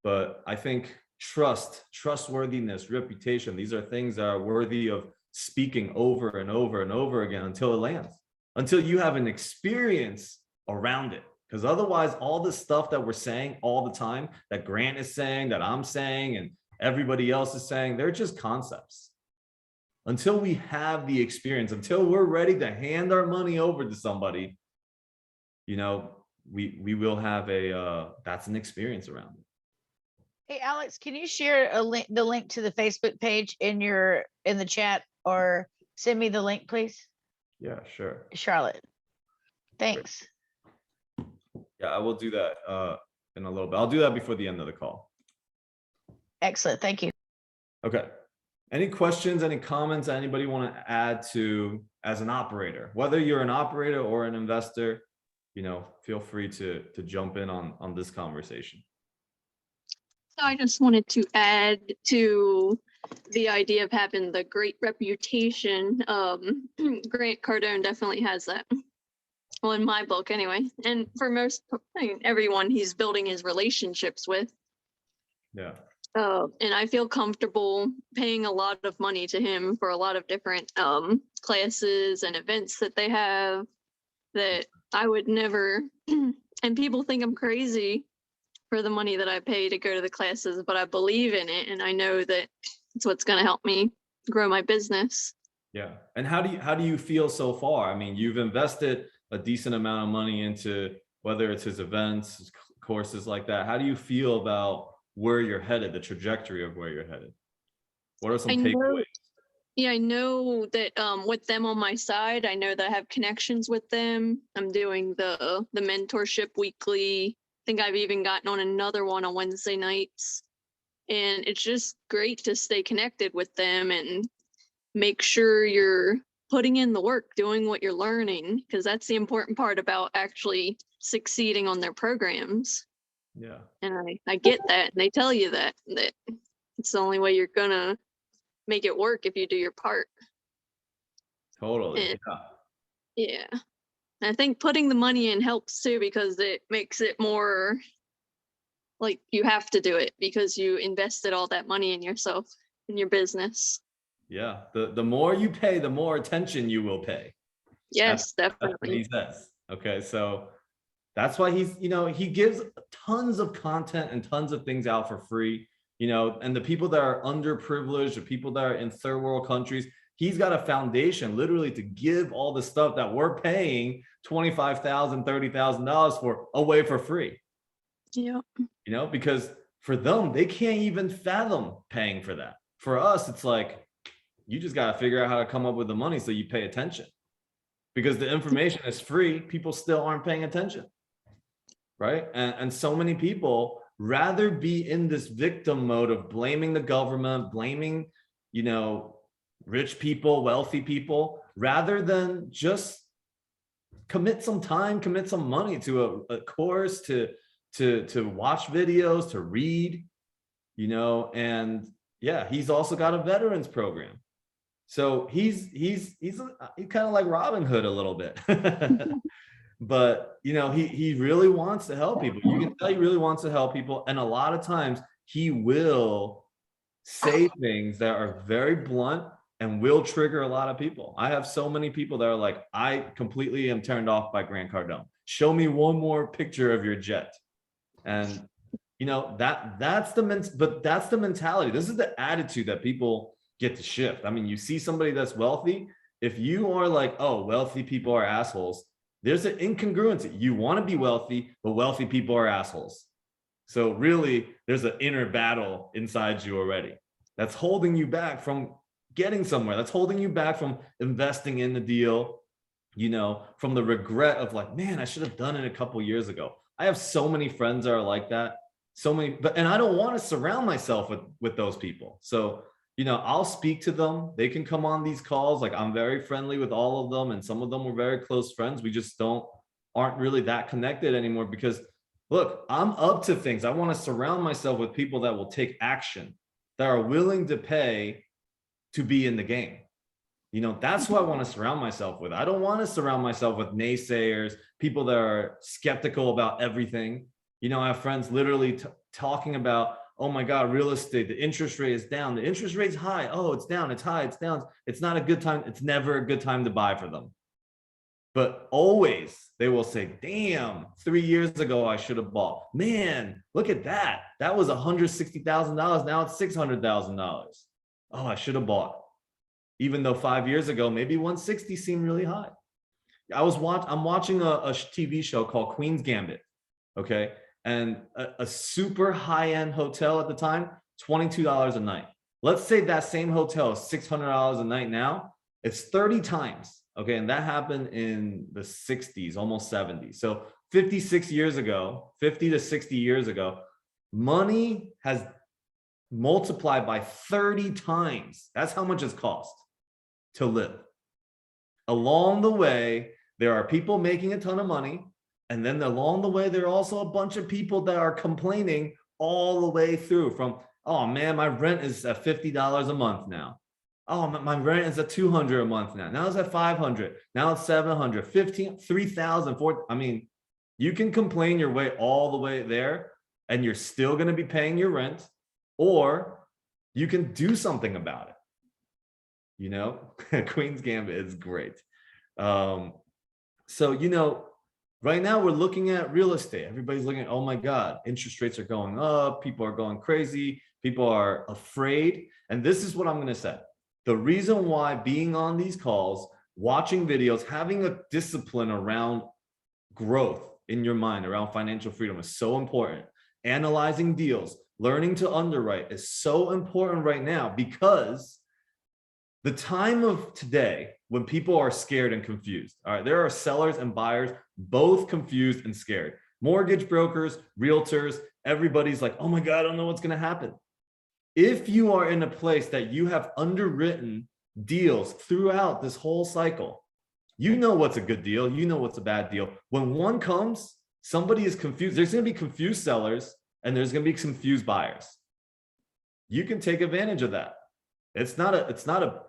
But I think trustworthiness, reputation, these are things that are worthy of speaking over and over and over again until it lands, until you have an experience around it. Because otherwise, all the stuff that we're saying all the time, that Grant is saying, that I'm saying, and everybody else is saying, they're just concepts. Until we have the experience, until we're ready to hand our money over to somebody, you know, we will have that's an experience around it. Hey, Alex, can you share the link to the Facebook page in the chat, or send me the link, please? Yeah, sure. Charlotte. Thanks. Yeah, I will do that in a little bit. I'll do that before the end of the call. Excellent. Thank you. Okay. Any questions, any comments anybody want to add to as an operator? Whether you're an operator or an investor, you know, feel free to jump in on this conversation. So I just wanted to add to the idea of having the great reputation. Grant Cardone definitely has that. Well, in my book anyway. And for most, everyone he's building his relationships with. Yeah. And I feel comfortable paying a lot of money to him for a lot of different classes and events that they have that I would never, and people think I'm crazy for the money that I pay to go to the classes, but I believe in it and I know that it's what's going to help me grow my business. Yeah. And how do you feel so far? I mean, you've invested a decent amount of money into whether it's his events, his courses like that. How do you feel about where you're headed, the trajectory of where you're headed? What are some takeaways? Yeah, I know that with them on my side, I know that I have connections with them. I'm doing the mentorship weekly. I think I've even gotten on another one on Wednesday nights. And it's just great to stay connected with them and make sure you're putting in the work, doing what you're learning, because that's the important part about actually succeeding on their programs. Yeah. And I get that. And they tell you that it's the only way you're gonna make it work if you do your part. Totally. And, yeah. Yeah. And I think putting the money in helps too, because it makes it more like you have to do it because you invested all that money in yourself, in your business. Yeah. The more you pay, the more attention you will pay. Yes, That's what definitely. he says. Okay. So that's why he's, you know, he gives tons of content and tons of things out for free, you know, and the people that are underprivileged, the people that are in third world countries, he's got a foundation literally to give all the stuff that we're paying $25,000, $30,000 for away for free. Yeah. You know, because for them, they can't even fathom paying for that. For us, it's like, you just got to figure out how to come up with the money so you pay attention. Because the information is free, people still aren't paying attention. Right. And so many people rather be in this victim mode of blaming the government, blaming, you know, rich people, wealthy people, rather than just commit some time, commit some money to a course, to watch videos, to read, you know. And yeah, he's also got a veterans program. So he's kind of like Robin Hood a little bit. But you know, he really wants to help people. You can tell he really wants to help people, and a lot of times he will say things that are very blunt and will trigger a lot of people. I have so many people that are like, I completely am turned off by Grant Cardone. Show me one more picture of your jet. And you know, that's the mentality. This is the attitude that people get to shift. I mean, you see somebody that's wealthy, if you are like, oh, wealthy people are assholes, there's an incongruency. You want to be wealthy, but wealthy people are assholes. So really, there's an inner battle inside you already that's holding you back from getting somewhere. That's holding you back from investing in the deal, you know, from the regret of like, man, I should have done it a couple years ago. I have so many friends that are like that. So many, and I don't want to surround myself with those people. So, you know, I'll speak to them. They can come on these calls. Like, I'm very friendly with all of them. And some of them were very close friends. We just aren't really that connected anymore because look, I'm up to things. I want to surround myself with people that will take action, that are willing to pay to be in the game. You know, that's who I want to surround myself with. I don't want to surround myself with naysayers, people that are skeptical about everything. You know, I have friends literally talking about, oh my God, real estate, the interest rate is down. The interest rate's high. Oh, it's down, it's high, it's down. It's not a good time. It's never a good time to buy for them. But always they will say, damn, 3 years ago, I should have bought. Man, look at that. That was $160,000. Now it's $600,000. Oh, I should have bought. Even though 5 years ago, maybe 160 seemed really high. I'm watching a TV show called Queen's Gambit. Okay. And a super high-end hotel at the time, $22 a night. Let's say that same hotel is $600 a night now. It's 30 times. Okay, and that happened in the 60s, almost 70s. So 56 years ago, 50 to 60 years ago, money has multiplied by 30 times. That's how much it's cost to live. Along the way, there are people making a ton of money. And then along the way, there are also a bunch of people that are complaining all the way through from, oh man, my rent is at $50 a month now. Oh, my rent is at $200 a month now. Now it's at $500. Now it's $700, $15, $3,000, $4,000. I mean, you can complain your way all the way there and you're still going to be paying your rent, or you can do something about it. You know, Queen's Gambit is great. So, you know, right now we're looking at real estate. Everybody's looking at, oh my God, interest rates are going up. People are going crazy. People are afraid. And this is what I'm going to say. The reason why being on these calls, watching videos, having a discipline around growth in your mind, around financial freedom is so important. Analyzing deals, learning to underwrite is so important right now, because the time of today when people are scared and confused, all right, there are sellers and buyers both confused and scared. Mortgage brokers, realtors, everybody's like, oh my God, I don't know what's going to happen. If you are in a place that you have underwritten deals throughout this whole cycle, you know what's a good deal, you know what's a bad deal. When one comes, somebody is confused. There's going to be confused sellers and there's going to be confused buyers. You can take advantage of that.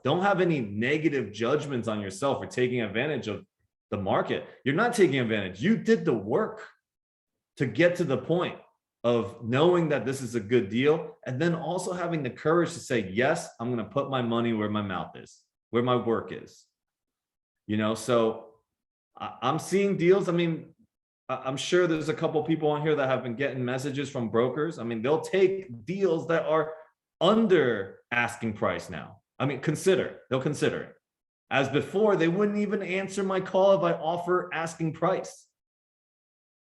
Don't have any negative judgments on yourself for taking advantage of the market. You're not taking advantage. You did the work to get to the point of knowing that this is a good deal, and then also having the courage to say, yes, I'm going to put my money where my mouth is, where my work is. You know, so I'm seeing deals. I mean, I'm sure there's a couple people on here that have been getting messages from brokers. I mean, they'll take deals that are under asking price now. I mean, they'll consider it. As before, they wouldn't even answer my call if I offer asking price.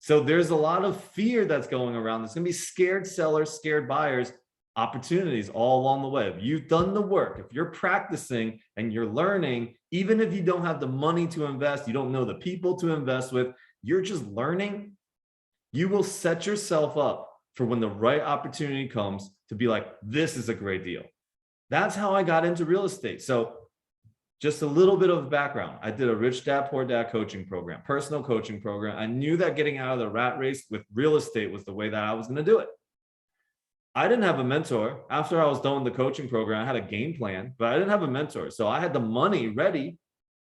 So there's a lot of fear that's going around. There's going to be scared sellers, scared buyers, opportunities all along the way. If you've done the work, if you're practicing and you're learning, even if you don't have the money to invest, you don't know the people to invest with, you're just learning, you will set yourself up for when the right opportunity comes to be like, this is a great deal. That's how I got into real estate. So just a little bit of background. I did a Rich Dad, Poor Dad coaching program, personal coaching program. I knew that getting out of the rat race with real estate was the way that I was going to do it. I didn't have a mentor. After I was done with the coaching program, I had a game plan, but I didn't have a mentor. So I had the money ready,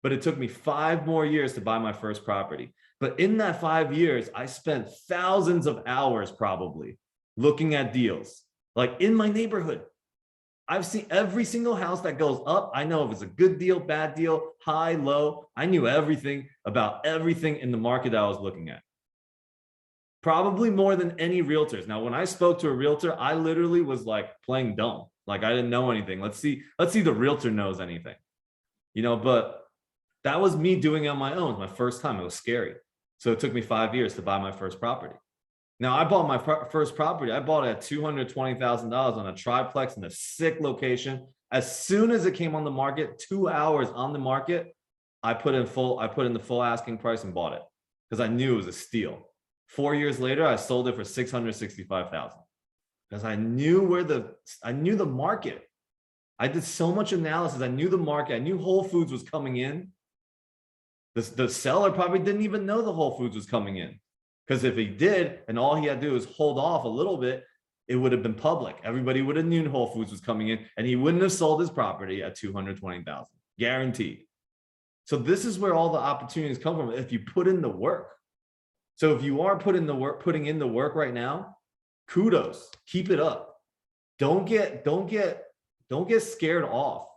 but it took me 5 more years to buy my first property. But in that 5 years, I spent thousands of hours probably looking at deals, like in my neighborhood. I've seen every single house that goes up. I know if it's a good deal, bad deal, high, low. I knew everything about everything in the market that I was looking at. Probably more than any realtors. Now, when I spoke to a realtor, I literally was like playing dumb. Like I didn't know anything. Let's see the realtor knows anything, you know, but that was me doing it on my own. My first time, it was scary. So it took me 5 years to buy my first property. Now, I bought my first property. I bought it at $220,000 on a triplex in a sick location. As soon as it came on the market, 2 hours on the market, I put in the full asking price and bought it because I knew it was a steal. 4 years later, I sold it for $665,000 because I knew the market. I did so much analysis. I knew the market. I knew Whole Foods was coming in. The seller probably didn't even know the Whole Foods was coming in. Because if he did, and all he had to do was hold off a little bit, it would have been public. Everybody would have known Whole Foods was coming in, and he wouldn't have sold his property at $220,000, guaranteed. So this is where all the opportunities come from if you put in the work. So if you are putting in the work right now, kudos, keep it up. Don't get scared off.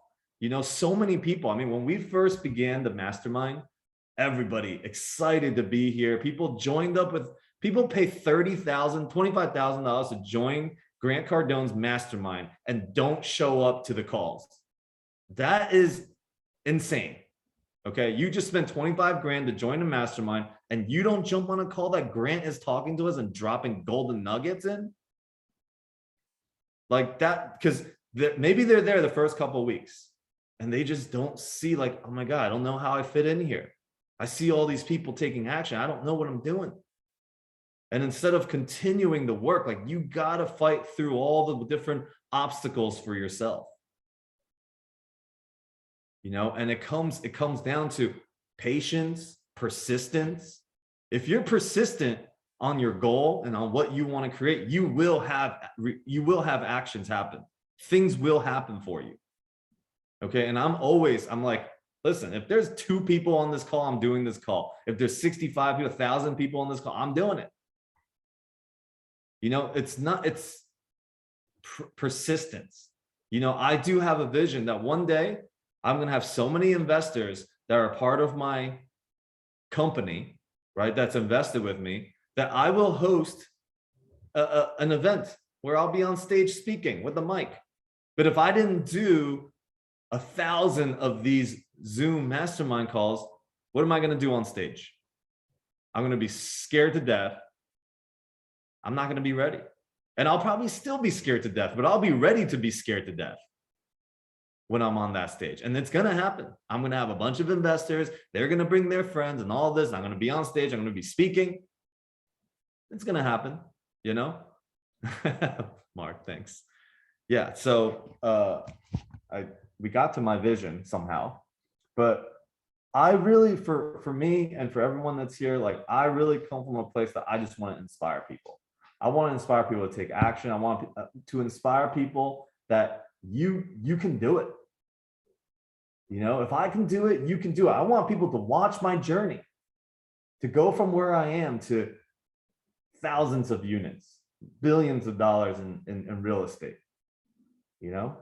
You know, so many people, I mean, when we first began the mastermind, everybody excited to be here. People joined up with, people pay $30,000, $25,000 to join Grant Cardone's mastermind and don't show up to the calls. That is insane. Okay, you just spent 25 grand to join a mastermind and you don't jump on a call that Grant is talking to us and dropping golden nuggets in? Like that, because maybe they're there the first couple of weeks and they just don't see like, oh my God, I don't know how I fit in here. I see all these people taking action. I don't know what I'm doing. And instead of continuing the work, like you got to fight through all the different obstacles for yourself. You know, and it comes down to patience, persistence. If you're persistent on your goal and on what you want to create, you will have actions happen. Things will happen for you. Okay. And I'm like, listen, if there's 2 people on this call, I'm doing this call. If there's 65 to 1,000 people on this call, I'm doing it. You know, it's persistence. You know, I do have a vision that one day I'm going to have so many investors that are part of my company, right? That's invested with me, that I will host an event where I'll be on stage speaking with the mic. But if I didn't do 1,000 of these Zoom mastermind calls, what am I going to do on stage? I'm going to be scared to death. I'm not going to be ready. And I'll probably still be scared to death, but I'll be ready to be scared to death when I'm on that stage. And it's going to happen. I'm going to have a bunch of investors. They're going to bring their friends and all this. I'm going to be on stage. I'm going to be speaking. It's going to happen, you know? Mark, thanks. Yeah. So we got to my vision somehow, but I really, for me and for everyone that's here, like I really come from a place that I just want to inspire people. I want to inspire people to take action. I want to inspire people that you can do it. You know, if I can do it, you can do it. I want people to watch my journey, to go from where I am to thousands of units, billions of dollars in real estate, you know?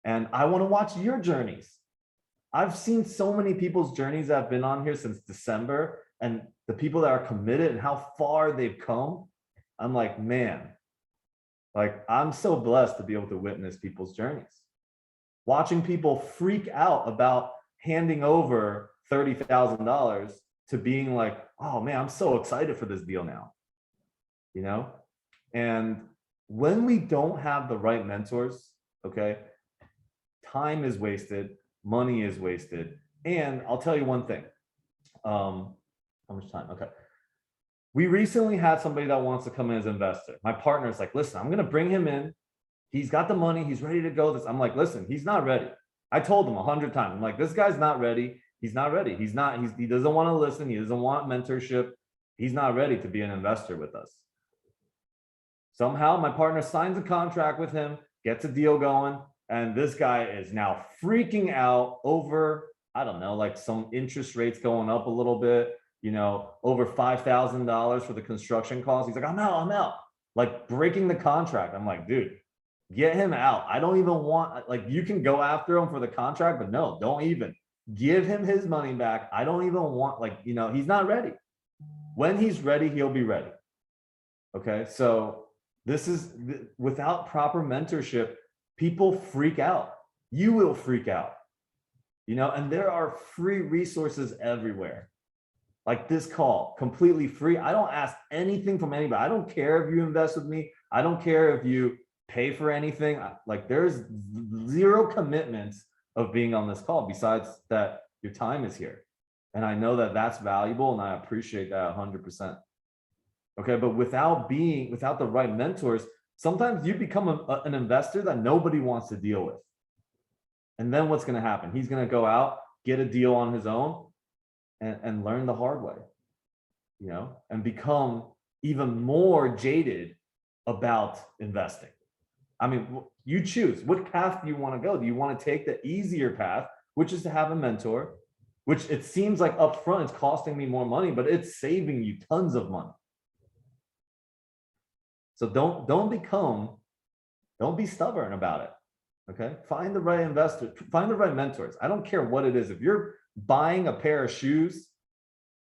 And I want to watch your journeys. I've seen so many people's journeys that have been on here since December, and the people that are committed and how far they've come. I'm like, man, like I'm so blessed to be able to witness people's journeys. Watching people freak out about handing over $30,000 to being like, oh man, I'm so excited for this deal now, you know? And when we don't have the right mentors, okay, time is wasted, money is wasted. And I'll tell you one thing. How much time? Okay. We recently had somebody that wants to come in as an investor. My partner's like, listen, I'm going to bring him in. He's got the money. He's ready to go. I'm like, listen, he's not ready. I told him 100 times. I'm like, this guy's not ready. He's not ready. He doesn't want to listen. He doesn't want mentorship. He's not ready to be an investor with us. Somehow my partner signs a contract with him, gets a deal going. And this guy is now freaking out over, I don't know, like some interest rates going up a little bit, you know, over $5,000 for the construction costs. He's like, I'm out, like breaking the contract. I'm like, dude, get him out. I don't even want, like, you can go after him for the contract, but no, don't even give him his money back. I don't even want, like, you know, he's not ready. When he's ready, he'll be ready. Okay. So this is without proper mentorship, people freak out. You will freak out, you know, and there are free resources everywhere. Like this call, completely free. I don't ask anything from anybody. I don't care if you invest with me. I don't care if you pay for anything. Like there's zero commitments of being on this call besides that your time is here. And I know that that's valuable and I appreciate that 100%. Okay, but without the right mentors, sometimes you become an investor that nobody wants to deal with. And then what's going to happen? He's going to go out, get a deal on his own and learn the hard way, you know, and become even more jaded about investing. I mean, you choose what path do you want to go? Do you want to take the easier path, which is to have a mentor, which it seems like upfront it's costing me more money, but it's saving you tons of money. So don't be stubborn about it. Okay. Find the right investor, find the right mentors. I don't care what it is. If you're buying a pair of shoes,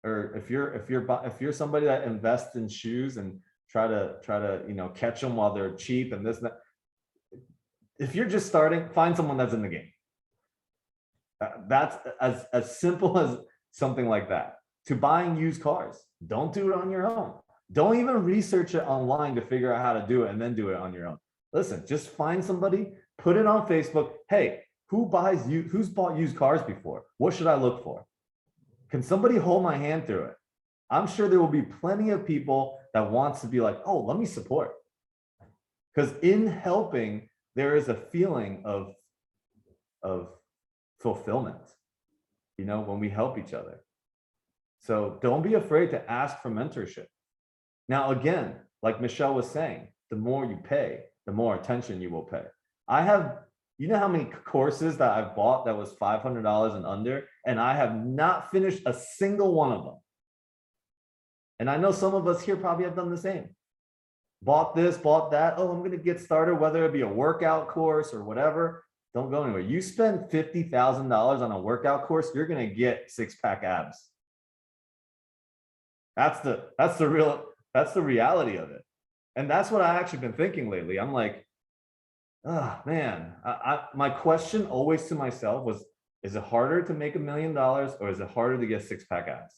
or if you're somebody that invests in shoes and try to catch them while they're cheap and this and that. If you're just starting, find someone that's in the game. That's as simple as something like that. To buying used cars, don't do it on your own. Don't even research it online to figure out how to do it and then do it on your own. Listen, just find somebody, put it on Facebook. Hey, who's bought used cars before? What should I look for? Can somebody hold my hand through it? I'm sure there will be plenty of people that wants to be like, oh, let me support. Because in helping, there is a feeling of fulfillment, when we help each other. So don't be afraid to ask for mentorship. Now, again, like Michelle was saying, the more you pay, the more attention you will pay. You know how many courses that I've bought that was $500 and under, and I have not finished a single one of them. And I know some of us here probably have done the same. Bought this, bought that. Oh, I'm going to get started, whether it be a workout course or whatever. Don't go anywhere. You spend $50,000 on a workout course, you're going to get six-pack abs. That's the reality of it. And that's what I've actually been thinking lately. I'm like, oh man, my question always to myself was, is it harder to make $1 million or is it harder to get six-pack abs?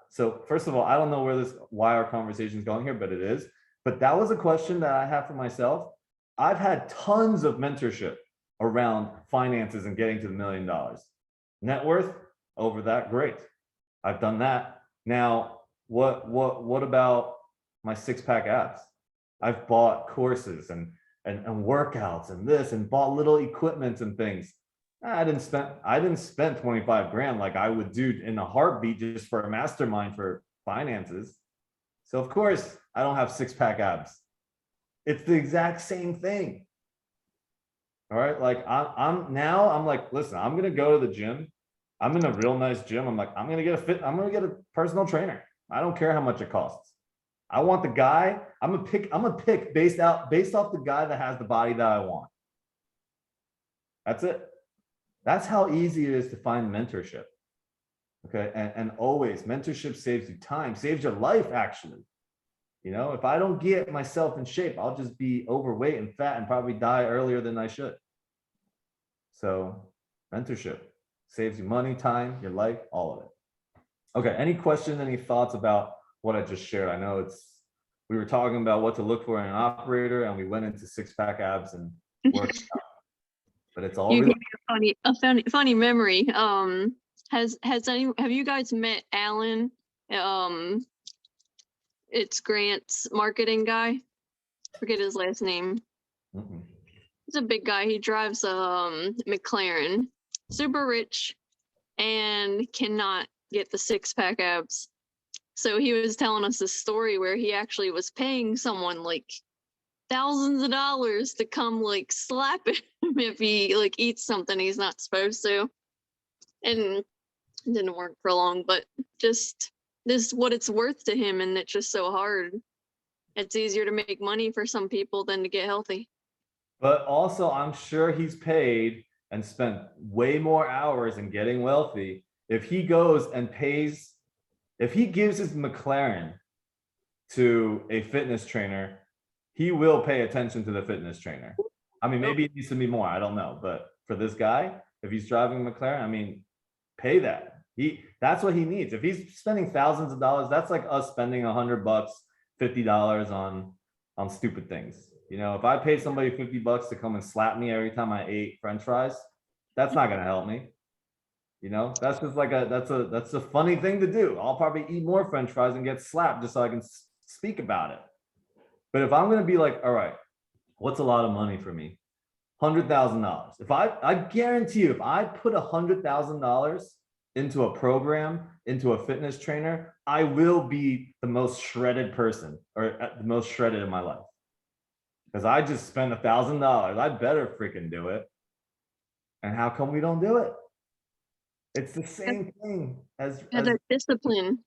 So first of all, I don't know why our conversation is going here, but it is. But that was a question that I have for myself. I've had tons of mentorship around finances and getting to the $1 million. Net worth over that, great. I've done that. Now, what about my six-pack abs? I've bought courses and workouts and this and bought little equipment and things. I didn't spend 25 grand like I would do in a heartbeat just for a mastermind for finances. So of course I don't have six-pack abs. It's the exact same thing. All right. Like I'm like, listen, I'm going to go to the gym. I'm in a real nice gym. I'm like, I'm going to get a personal trainer. I don't care how much it costs. I want the guy, I'm gonna pick based off the guy that has the body that I want. That's it. That's how easy it is to find mentorship. Okay. And always mentorship saves you time, saves your life actually. If I don't get myself in shape, I'll just be overweight and fat and probably die earlier than I should. So mentorship saves you money, time, your life, all of it. Okay. Any questions, any thoughts about what I just shared? I know we were talking about what to look for in an operator and we went into six-pack abs and worked out. But it's all You really gave me a funny memory. Have you guys met Alan? It's Grant's marketing guy. Forget his last name. Mm-mm. He's a big guy. He drives McLaren, super rich, and cannot get the six-pack abs. So he was telling us a story where he actually was paying someone like thousands of dollars to come like slap him if he like eats something he's not supposed to. And it didn't work for long, but just this is what it's worth to him, and it's just so hard. It's easier to make money for some people than to get healthy. But also, I'm sure he's paid and spent way more hours in getting wealthy. If he goes and pays, if he gives his McLaren to a fitness trainer, he will pay attention to the fitness trainer. I mean, maybe it needs to be more, I don't know. But for this guy, if he's driving a McLaren, I mean, pay that. That's what he needs. If he's spending thousands of dollars, that's like us spending $100, $50 on stupid things. If I pay somebody $50 to come and slap me every time I ate French fries, that's not gonna help me. That's just like that's a funny thing to do. I'll probably eat more French fries and get slapped just so I can speak about it. But if I'm gonna be like, all right, what's a lot of money for me? $100,000. If I guarantee you, if I put $100,000 into a program, into a fitness trainer, I will be the most shredded person, or the most shredded in my life. Because I just spent $1,000. I better freaking do it. And how come we don't do it? It's the same thing as The discipline.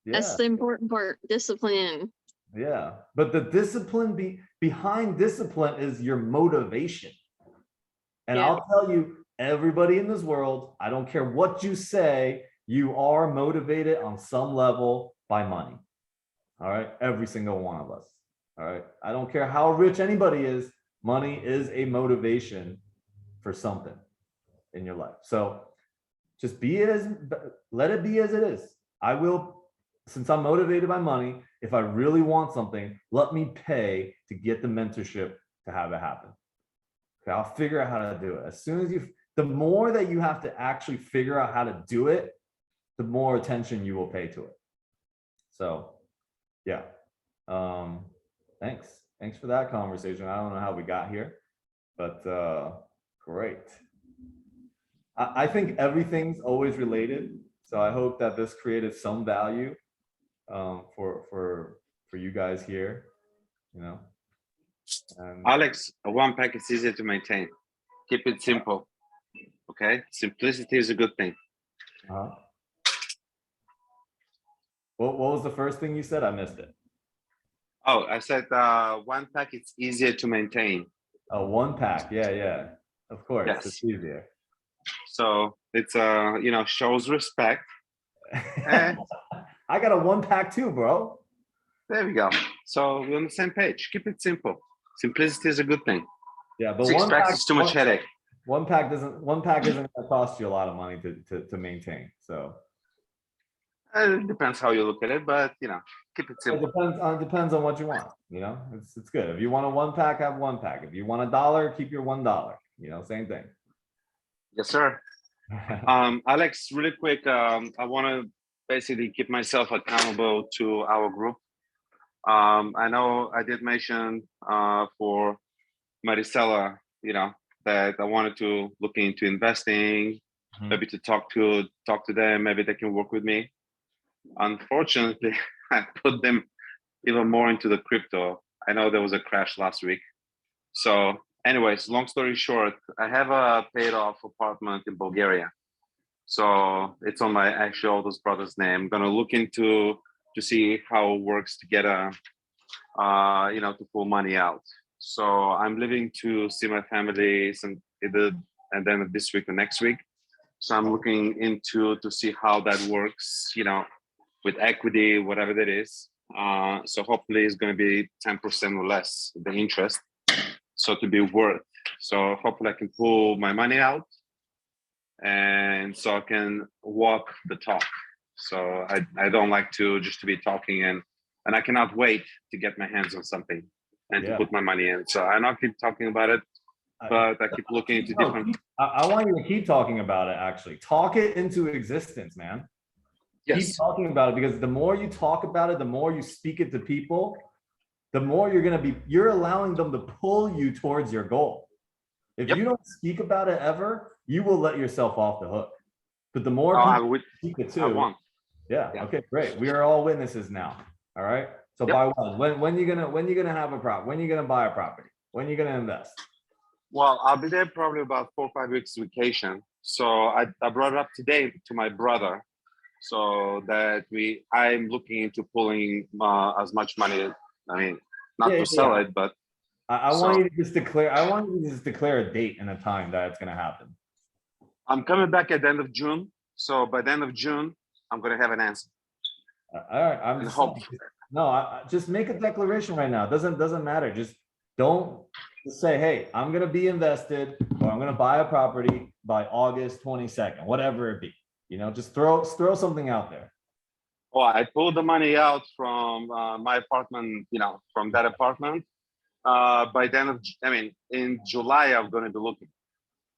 Yeah. That's the important part. Discipline. Yeah, but the discipline behind discipline is your motivation. And Yeah. I'll tell you, everybody in this world, I don't care what you say, you are motivated on some level by money. All right, every single one of us. All right, I don't care how rich anybody is, money is a motivation for something in your life. So just let it be as it is. I will, since I'm motivated by money, if I really want something, let me pay to get the mentorship to have it happen. Okay, I'll figure out how to do it. As soon as the more that you have to actually figure out how to do it, the more attention you will pay to it. So yeah. Thanks for that conversation. I don't know how we got here, but great. I think everything's always related. So I hope that this created some value for you guys here, you know. And Alex, a one pack is easier to maintain. Keep it simple. Okay, simplicity is a good thing. what was the first thing you said? I missed it. Oh, I said one pack it's easier to maintain. Oh, one pack. Yeah. Of course, Yes. it's easier. So it's shows respect. And I got a one pack too, bro. there we go. So we're on the same page. Keep it simple. Simplicity is a good thing. Yeah, but 6 one packs pack is too much headache. One pack isn't going to cost you a lot of money to maintain. So It depends how you look at it, but keep it it simple. depends on what you want. You know, it's good. If you want a one pack, have one pack. If you want $1, keep your $1. You know, same thing. Yes, sir. Alex, really quick, I want to basically keep myself accountable to our group. I know I did mention for Maricela, that I wanted to look into investing, maybe to talk to them, maybe they can work with me. Unfortunately, I put them even more into the crypto. I know there was a crash last week. So anyways, long story short, I have a paid off apartment in Bulgaria. So it's on my actually oldest brother's name. I'm gonna look into to see how it works to get to pull money out. So I'm leaving to see my family and then this week or next week. So I'm looking into to see how that works, with equity, whatever that is. So hopefully it's going to be 10% or less the interest. So to be worth. So hopefully I can pull my money out and so I can walk the talk. So I don't like to just to be talking and I cannot wait to get my hands on something and to put my money in. So I not keep talking about it, but I keep looking into different. I want you to keep talking about it. Actually, talk it into existence, man. Yes. Keep talking about it, because the more you talk about it, the more you speak it to people, the more you're allowing them to pull you towards your goal. If you don't speak about it ever, you will let yourself off the hook. But the more people speak it too, yeah. Okay, great. We are all witnesses now. All right. So by when you gonna have a property? When you gonna buy a property? When you gonna invest? Well, I'll be there probably about 4 or 5 weeks vacation. So I brought it up today to my brother, so that I'm looking into pulling as much money. I mean, not to sell it, but I want you to just declare. I want you to just declare a date and a time that it's gonna happen. I'm coming back at the end of June. So by the end of June, I'm gonna have an answer. All right. Just make a declaration right now. It doesn't matter. Just don't say, hey, I'm gonna be invested or I'm gonna buy a property by August 22nd, whatever it be. Just throw something out there. Well, I pulled the money out from my apartment, from that apartment. By the end of, in July, I'm going to be looking,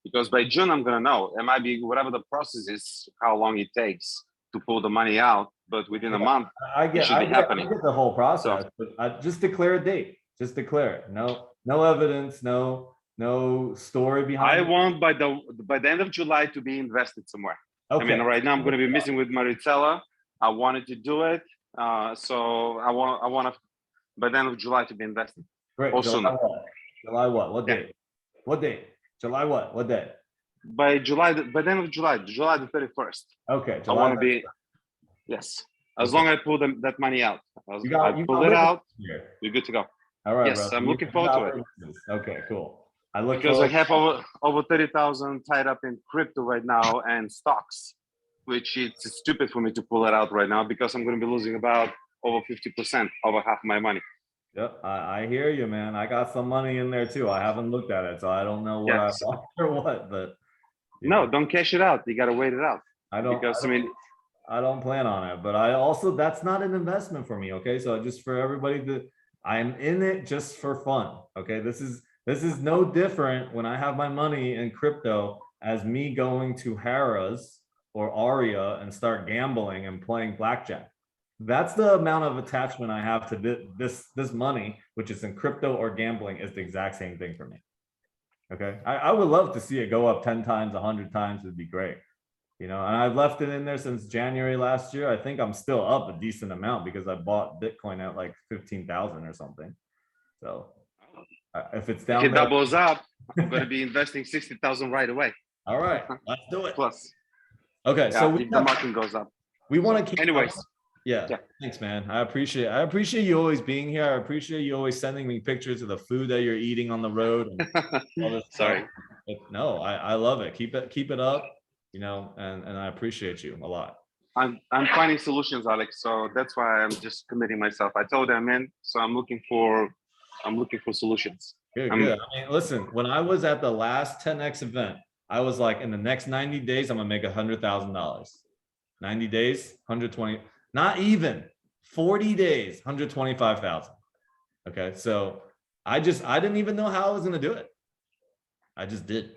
because by June, I'm going to know. It might be whatever the process is, how long it takes to pull the money out, but within a month, it should be happening. I get the whole process, but I just declare a date. Just declare it. No evidence, no story behind it. I want by the end of July to be invested somewhere. Okay. Right now I'm going to be meeting with Maricela. I wanted to do it, so I want to by the end of July to be invested. Great. July what? What date? What date? July what? What day? By the end of July, July the 31st. Okay. I want to be. Yes. As long as I pull that money out. You got, I you pull got it it out, here. we're good to go. All right, Yes, Rusty, I'm you- looking you forward got to it. references. Okay, cool. I look Because I forward. have over 30,000 tied up in crypto right now and stocks, which it's stupid for me to pull it out right now because I'm going to be losing about over 50%, over half my money. Yep, I hear you, man. I got some money in there too. I haven't looked at it, so I don't know what I Yes. bought or what, but No, don't cash it out. You got to wait it out. I don't, Because I don't plan on it, but I also, that's not an investment for me. Okay, so just for everybody that I'm in it just for fun. Okay, this is no different when I have my money in crypto as me going to Harrah's or Aria and start gambling and playing blackjack. That's the amount of attachment I have to this money, which is in crypto or gambling, is the exact same thing for me. Okay, I would love to see it go up 10 times, 100 times. It'd be great. You know, and I've left it in there since January last year. I think I'm still up a decent amount because I bought Bitcoin at like 15,000 or something. So if it's down if it there, doubles up, I'm going to be investing 60,000 right away. all right, let's do it. Plus, Okay, yeah, so if the market goes up. we want to keep. Anyways. Yeah, Yeah. thanks, man. I appreciate you always being here. I appreciate you always sending me pictures of the food that you're eating on the road. And all this Sorry. stuff. No, I love it. Keep it up. You know, and I appreciate you a lot. I'm finding solutions, Alex. So that's why I'm just committing myself. I told them, man. So I'm looking for solutions. Good, good. I mean, listen, when I was at the last 10X event, I was like, in the next 90 days, I'm gonna make $100,000. 90 days, 120, not even 40 days, 125,000. Okay, so I didn't even know how I was gonna do it. I just did.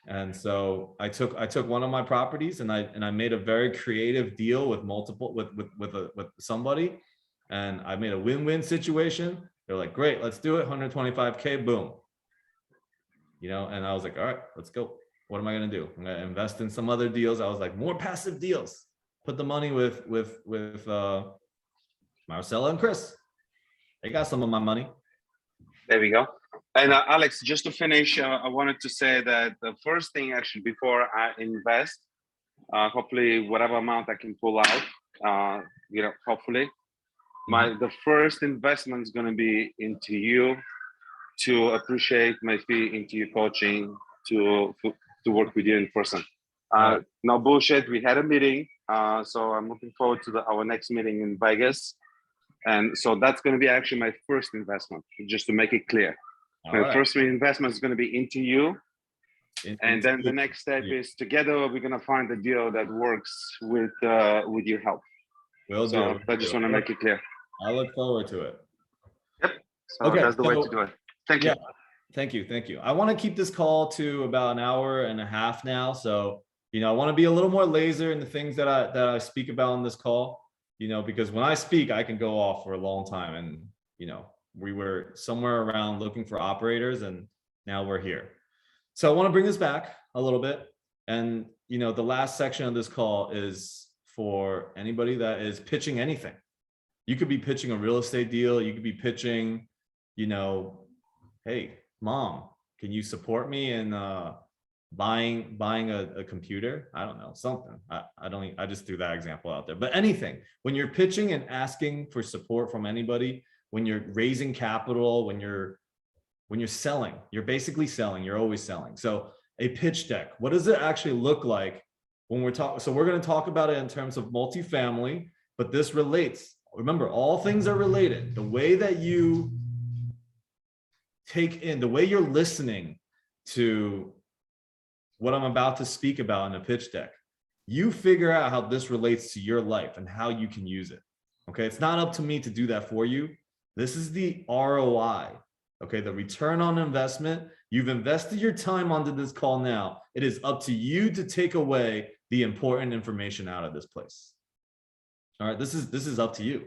And so I took one of my properties and I made a very creative deal with with somebody, and I made a win-win situation. They're like, great, let's do it. 125K, boom. You know, and I was like, all right, let's go. What am I gonna do? I'm gonna invest in some other deals. I was like, more passive deals. Put the money with Marcella and Chris. They got some of my money. There we go. And Alex, just to finish, I wanted to say that the first thing actually before I invest, hopefully whatever amount I can pull out, you know, hopefully, the first investment is going to be into you, to appreciate my fee, into your coaching, to work with you in person. No bullshit. We had a meeting, so I'm looking forward to our next meeting in Vegas, and so that's going to be actually my first investment, just to make it clear. My first investment is going to be into you, and then the next step is together we're going to find a deal that works with your help. Will So do. I just want to make it clear. I look forward to it. Yep. So Okay, that's the way to do it. Thank you. Yeah, thank you, thank you. I want to keep this call to about an hour and a half now. So, you know, I want to be a little more laser in the things that I speak about on this call, you know, because when I speak, I can go off for a long time, and, you know, we were somewhere around looking for operators, and now we're here. So I want to bring this back a little bit. And, you know, the last section of this call is for anybody that is pitching anything. You could be pitching a real estate deal. You could be pitching, you know, hey, mom, can you support me in buying a computer? I don't know, something. I just threw that example out there, but anything. When you're pitching and asking for support from anybody, when you're raising capital, when you're selling, you're basically selling, you're always selling. So a pitch deck, what does it actually look like when we're talking? So we're going to talk about it in terms of multifamily, but this relates. Remember, all things are related. The way that you take in, the way you're listening to what I'm about to speak about in a pitch deck, you figure out how this relates to your life and how you can use it. Okay, it's not up to me to do that for you. This is the ROI, okay, the return on investment. You've invested your time onto this call now. It is up to you to take away the important information out of this place. All right, this is up to you.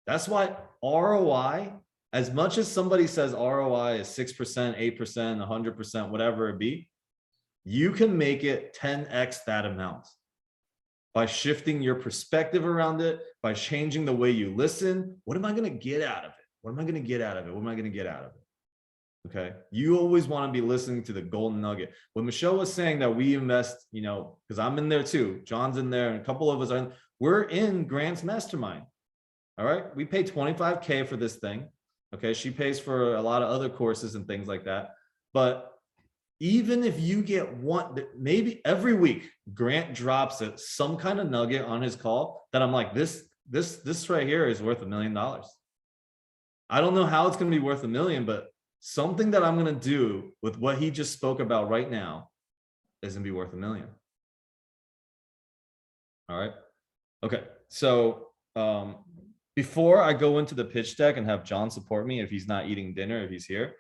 That's why ROI, as much as somebody says ROI is 6%, 8%, 100%, whatever it be, you can make it 10x that amount by shifting your perspective around it, by changing the way you listen. What am I going to get out of it? What am I going to get out of it? What am I going to get out of it? Okay. You always want to be listening to the golden nugget. When Michelle was saying that we invest, you know, because I'm in there too, John's in there, and a couple of us are, we're in Grant's mastermind. All right. We pay 25K for this thing. Okay. She pays for a lot of other courses and things like that. But even if you get one, maybe every week, Grant drops it, some kind of nugget on his call that I'm like, this right here is worth $1 million. I don't know how it's going to be worth $1 million, but something that I'm going to do with what he just spoke about right now is going to be worth $1 million. All right. Okay. So before I go into the pitch deck and have John support me, if he's not eating dinner, if he's here,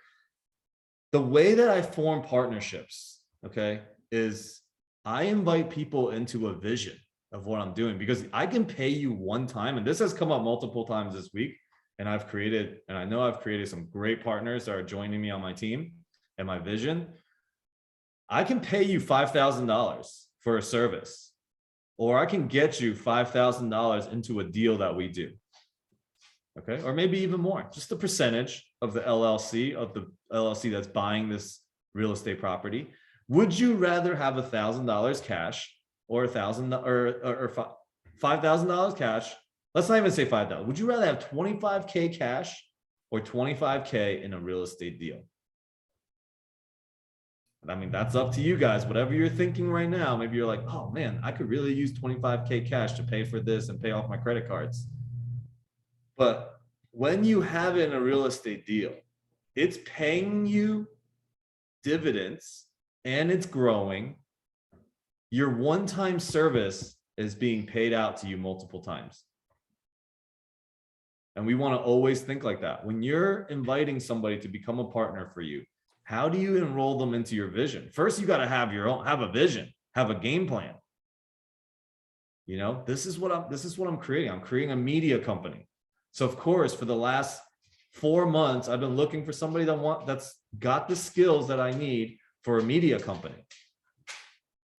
the way that I form partnerships, okay, is I invite people into a vision of what I'm doing, because I can pay you one time. And this has come up multiple times this week. And I know I've created some great partners that are joining me on my team and my vision. I can pay you $5,000 for a service, or I can get you $5,000 into a deal that we do. Okay, or maybe even more, just a percentage of the LLC that's buying this real estate property. Would you rather have $1,000 cash or $5,000 cash? Let's not even say 5,000. Would you rather have 25K cash or 25K in a real estate deal? I mean, that's up to you guys. Whatever you're thinking right now, maybe you're like, oh man, I could really use 25K cash to pay for this and pay off my credit cards. But when you have it in a real estate deal, it's paying you dividends and it's growing. Your one-time service is being paid out to you multiple times. And we want to always think like that. When you're inviting somebody to become a partner for you, how do you enroll them into your vision? First, you got to have a vision, have a game plan. You know, this is what I'm creating. I'm creating a media company. So of course, for the last 4 months, I've been looking for somebody that's got the skills that I need for a media company.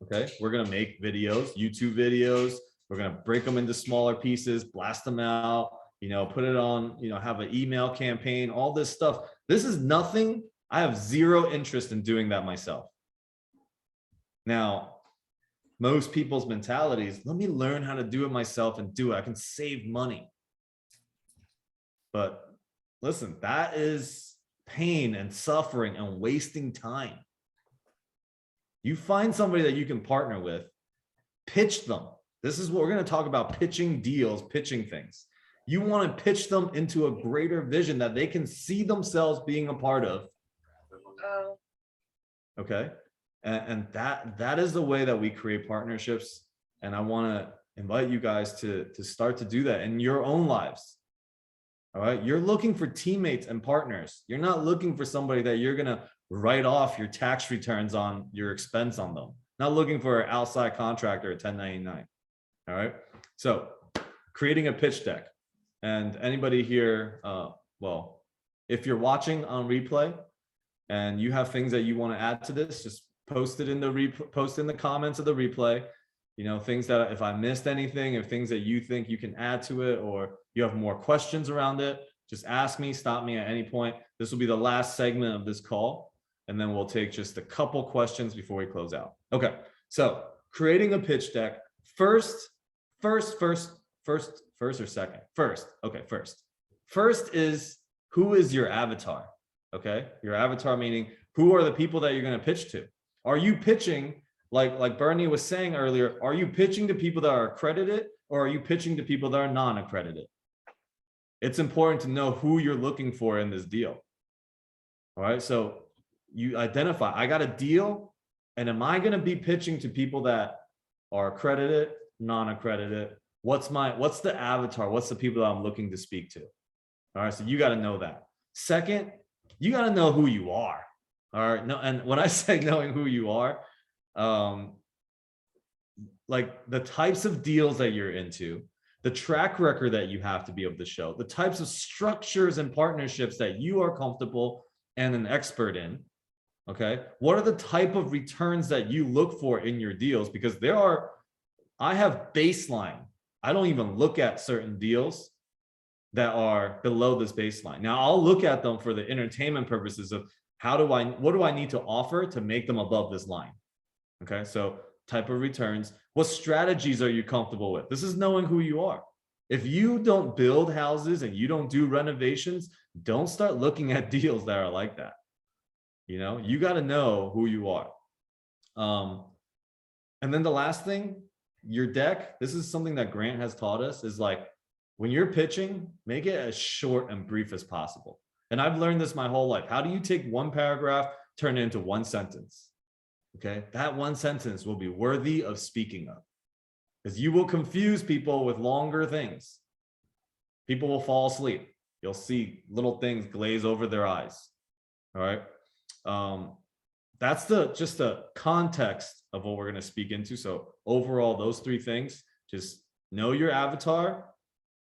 Okay, we're gonna make videos, YouTube videos. We're gonna break them into smaller pieces, blast them out, you know, put it on, you know, have an email campaign, all this stuff. This is nothing. I have zero interest in doing that myself. Now, most people's mentality is, let me learn how to do it myself and do it. I can save money. But listen, that is pain and suffering and wasting time. You find somebody that you can partner with, pitch them. This is what we're going to talk about: pitching deals, pitching things. You want to pitch them into a greater vision that they can see themselves being a part of. Okay. And that is the way that we create partnerships. And I want to invite you guys to start to do that in your own lives. All right. You're looking for teammates and partners. You're not looking for somebody that you're going to write off your tax returns on your expense on them. Not looking for an outside contractor at 1099. All right. So creating a pitch deck. And anybody here, well, if you're watching on replay and you have things that you want to add to this, just post it in the comments of the replay. You know, things that if I missed anything, or things that you think you can add to it, or you have more questions around it, just ask me, stop me at any point. This will be the last segment of this call, and then we'll take just a couple questions before we close out. Okay, so creating a pitch deck. First or second? First. Okay, first. First is, who is your avatar? Okay, your avatar meaning, who are the people that you're going to pitch to? Are you pitching, like Bernie was saying earlier, are you pitching to people that are accredited, or are you pitching to people that are non-accredited? It's important to know who you're looking for in this deal. All right, so you identify, I got a deal, and am I going to be pitching to people that are accredited, non-accredited? What's the avatar? What's the people that I'm looking to speak to? All right, so you got to know that. Second, you got to know who you are. All right, no, and when I say knowing who you are, like the types of deals that you're into, the track record that you have to be able to show, the types of structures and partnerships that you are comfortable and an expert in. Okay, what are the type of returns that you look for in your deals? Because I have baseline. I don't even look at certain deals that are below this baseline. Now I'll look at them for the entertainment purposes of what do I need to offer to make them above this line? Okay, so type of returns. What strategies are you comfortable with? This is knowing who you are. If you don't build houses and you don't do renovations, don't start looking at deals that are like that. You know, you got to know who you are. And then the last thing, your deck, this is something that Grant has taught us, is like, when you're pitching, make it as short and brief as possible. And I've learned this my whole life. How do you take one paragraph, turn it into one sentence? Okay, that one sentence will be worthy of speaking of, because you will confuse people with longer things. People will fall asleep. You'll see little things glaze over their eyes. All right. That's just the context of what we're going to speak into. So overall, those three things: just know your avatar,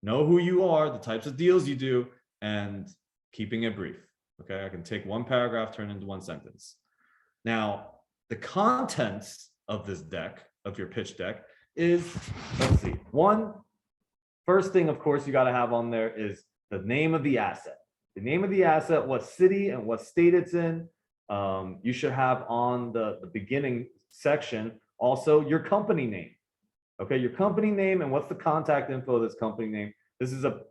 know who you are, the types of deals you do, and keeping it brief. Okay, I can take one paragraph, turn it into one sentence. Now, the contents of this deck, of your pitch deck, is, let's see, first thing, of course, you got to have on there is the name of the asset. The name of the asset, what city and what state it's in. You should have on the beginning section also your company name. Okay, your company name and what's the contact info of this company name. This is a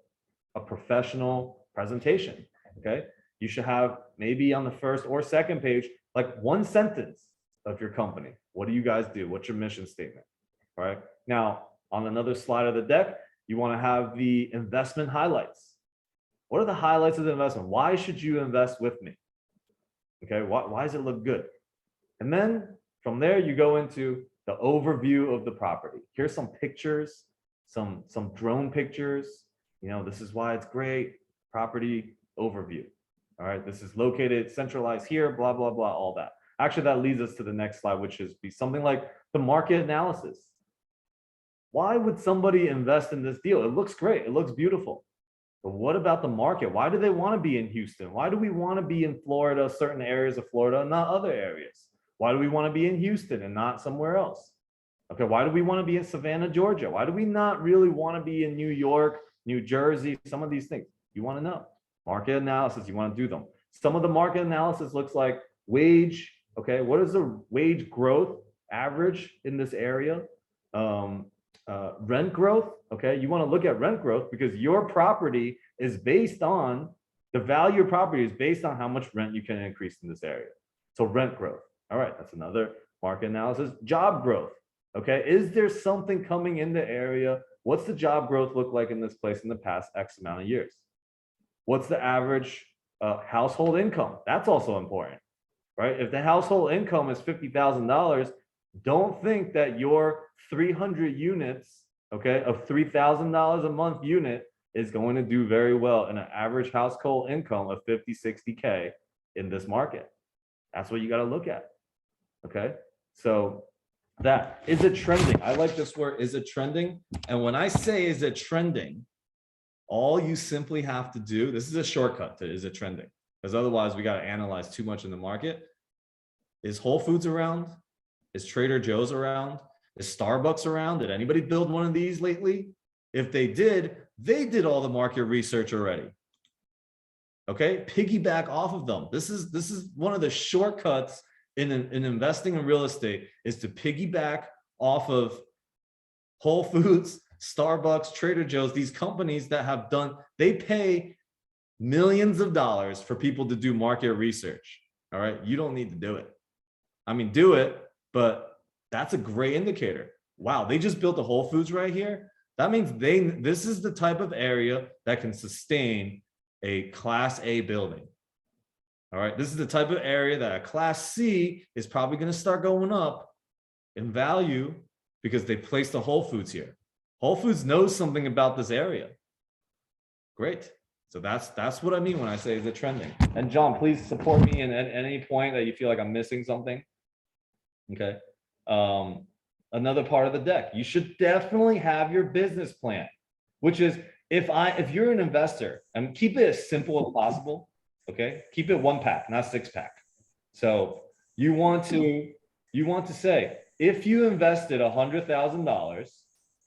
professional presentation. Okay, you should have maybe on the first or second page, like one sentence of your company. What do you guys do? What's your mission statement? All right. Now, on another slide of the deck, you want to have the investment highlights. What are the highlights of the investment? Why should you invest with me? Okay, why does it look good? And then from there, you go into the overview of the property. Here's some pictures, some drone pictures. You know, this is why it's great. Property overview. All right, this is located centralized here, blah, blah, blah, all that. Actually, that leads us to the next slide, which is be something like the market analysis. Why would somebody invest in this deal? It looks great. It looks beautiful. But what about the market? Why do they want to be in Houston? Why do we want to be in Florida, certain areas of Florida, and not other areas? Why do we want to be in Houston and not somewhere else? Okay, why do we want to be in Savannah, Georgia? Why do we not really want to be in New York, New Jersey, some of these things? You want to know. Market analysis, you want to do them. Some of the market analysis looks like wage. Okay, what is the wage growth average in this area? Rent growth. Okay, you want to look at rent growth because your property is based on, the value of property is based on how much rent you can increase in this area. So rent growth. All right, that's another market analysis. Job growth. Okay, is there something coming in the area? What's the job growth look like in this place in the past X amount of years? What's the average household income? That's also important, right? If the household income is $50,000, don't think that your 300 units, okay, of $3,000 a month unit is going to do very well in an average household income of 50, 60K in this market. That's what you got to look at. Okay. So that is it trending. I like this word, is it trending? And when I say is it trending, all you simply have to do, this is a shortcut to is it trending, because otherwise we got to analyze too much in the market. Is Whole Foods around? Is Trader Joe's around? Is Starbucks around? Did anybody build one of these lately? If they did all the market research already. Okay, piggyback off of them. This is one of the shortcuts in investing in real estate, is to piggyback off of Whole Foods, Starbucks, Trader Joe's, these companies that have done, they pay millions of dollars for people to do market research. All right, you don't need to do it. I mean, do it, but that's a great indicator. Wow, they just built a Whole Foods right here. That means this is the type of area that can sustain a Class A building. All right, this is the type of area that a Class C is probably going to start going up in value because they placed a Whole Foods here. Whole Foods knows something about this area. Great. So that's what I mean when I say is it trending. And John, please support me in at any point that you feel like I'm missing something. Okay. Another part of the deck, you should definitely have your business plan, which is if you're an investor, and keep it as simple as possible. Okay, keep it 1-pack, not 6-pack. So you want to say, if you invested $100,000,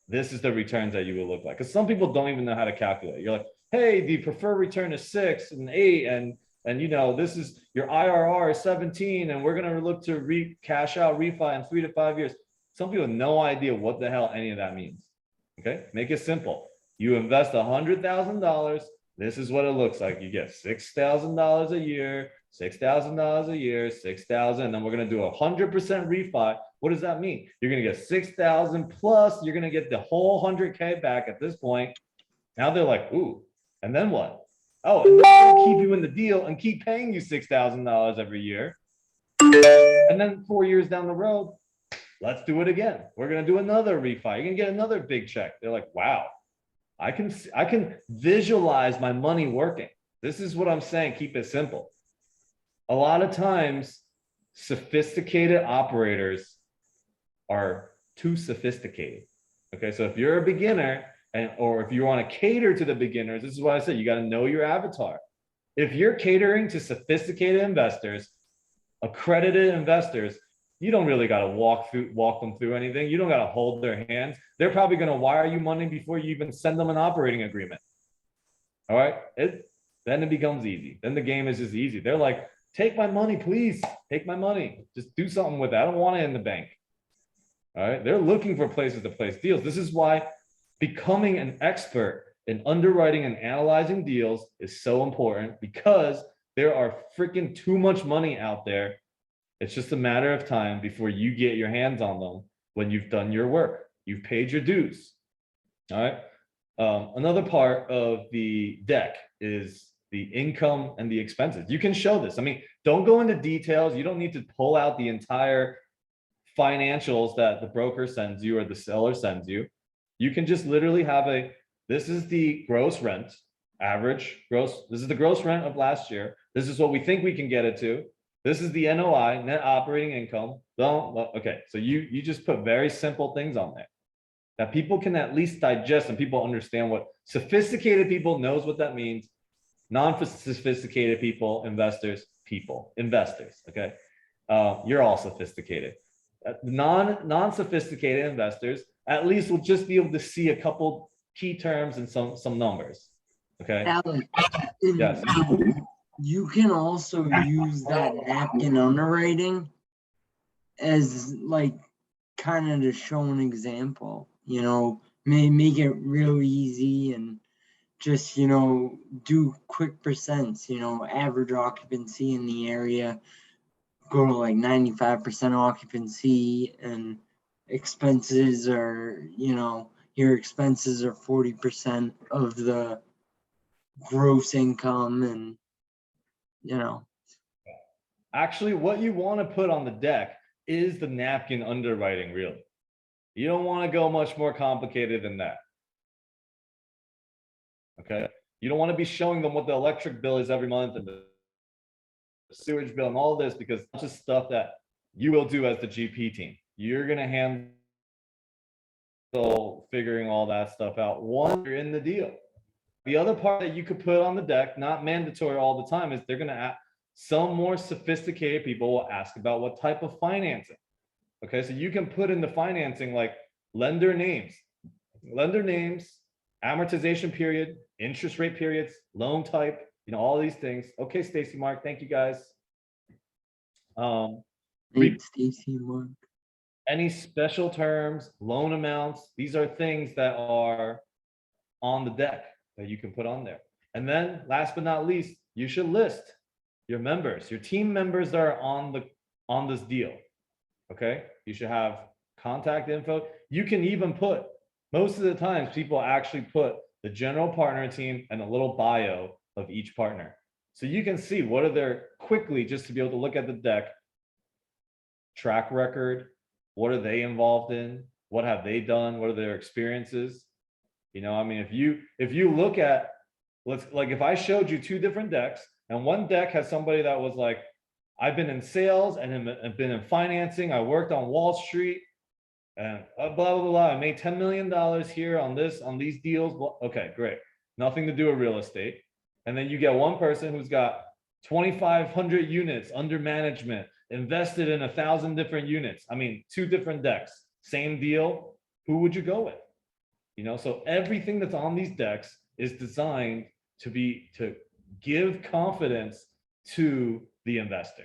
this is the returns that you will look like. Because some people don't even know how to calculate. You're like, hey, the preferred return is 6 and 8, and and this is your IRR is 17, and we're gonna look to cash out refi in 3 to 5 years. Some people have no idea what the hell any of that means. Okay, make it simple. You invest $100,000. This is what it looks like. You get $6,000 a year, $6,000 a year, 6,000, and then we're gonna do 100% refi. What does that mean? You're gonna get 6,000 plus. You're gonna get the whole 100K back at this point. Now they're like, ooh, and then what? Oh, and then we're gonna keep you in the deal and keep paying you $6,000 every year. And then 4 years down the road, let's do it again. We're gonna do another refi. You're gonna get another big check. They're like, wow, I can visualize my money working. This is what I'm saying. Keep it simple. A lot of times, sophisticated operators are too sophisticated. Okay, so if you're a beginner, or if you want to cater to the beginners, this is what I said, you got to know your avatar. If you're catering to sophisticated investors, accredited investors, you don't really got to walk them through anything. You don't got to hold their hands. They're probably going to wire you money before you even send them an operating agreement. All right, then it becomes easy. Then the game is just easy. They're like, take my money, please. Take my money. Just do something with it. I don't want it in the bank. All right, they're looking for places to place deals. This is why becoming an expert in underwriting and analyzing deals is so important, because there are freaking too much money out there. It's just a matter of time before you get your hands on them when you've done your work. You've paid your dues. All right. Another part of the deck is the income and the expenses. You can show this. I mean, don't go into details. You don't need to pull out the entire financials that the broker sends you or the seller sends you. You can just literally have this is the gross rent, average gross. This is the gross rent of last year. This is what we think we can get it to. This is the NOI, net operating income. Okay, so you just put very simple things on there that people can at least digest, and people understand what sophisticated people knows what that means. Non-sophisticated people, investors, okay? You're all sophisticated. Non-sophisticated investors at least will just be able to see a couple key terms and some numbers, okay? Alex, Yes. you can also use that napkin underwriting as like kind of to show an example, make it real easy and just, do quick percents, average occupancy in the area, go to like 95% occupancy, and expenses are, your expenses are 40% of the gross income, and Actually, what you want to put on the deck is the napkin underwriting, really. You don't want to go much more complicated than that. Okay? You don't want to be showing them what the electric bill is every month and the sewage bill and all this, because it's just stuff that you will do as the GP team. You're going to handle figuring all that stuff out once you're in the deal. The other part that you could put on the deck, not mandatory all the time, is they're going to ask, some more sophisticated people will ask about what type of financing. Okay, so you can put in the financing like lender names, amortization period, interest rate periods, loan type, all these things. Okay, Stacy, Mark, thank you guys. Stacy, Mark. Any special terms, loan amounts, these are things that are on the deck that you can put on there. And then last but not least, you should list your members, your team members that are on this deal. Okay, you should have contact info. You can even put, most of the times people actually put the general partner team and a little bio of each partner. So you can see what are their, quickly, just to be able to look at the deck, track record, what are they involved in? What have they done? What are their experiences? I mean, if you look at, like if I showed you two different decks, and one deck has somebody that was like, I've been in sales and have been in financing. I worked on Wall Street and blah, blah, blah. I made $10 million here on these deals. Okay, great. Nothing to do with real estate. And then you get one person who's got 2,500 units under management, invested in 1,000 different units. I mean, two different decks, same deal. Who would you go with? So everything that's on these decks is designed to give confidence to the investor.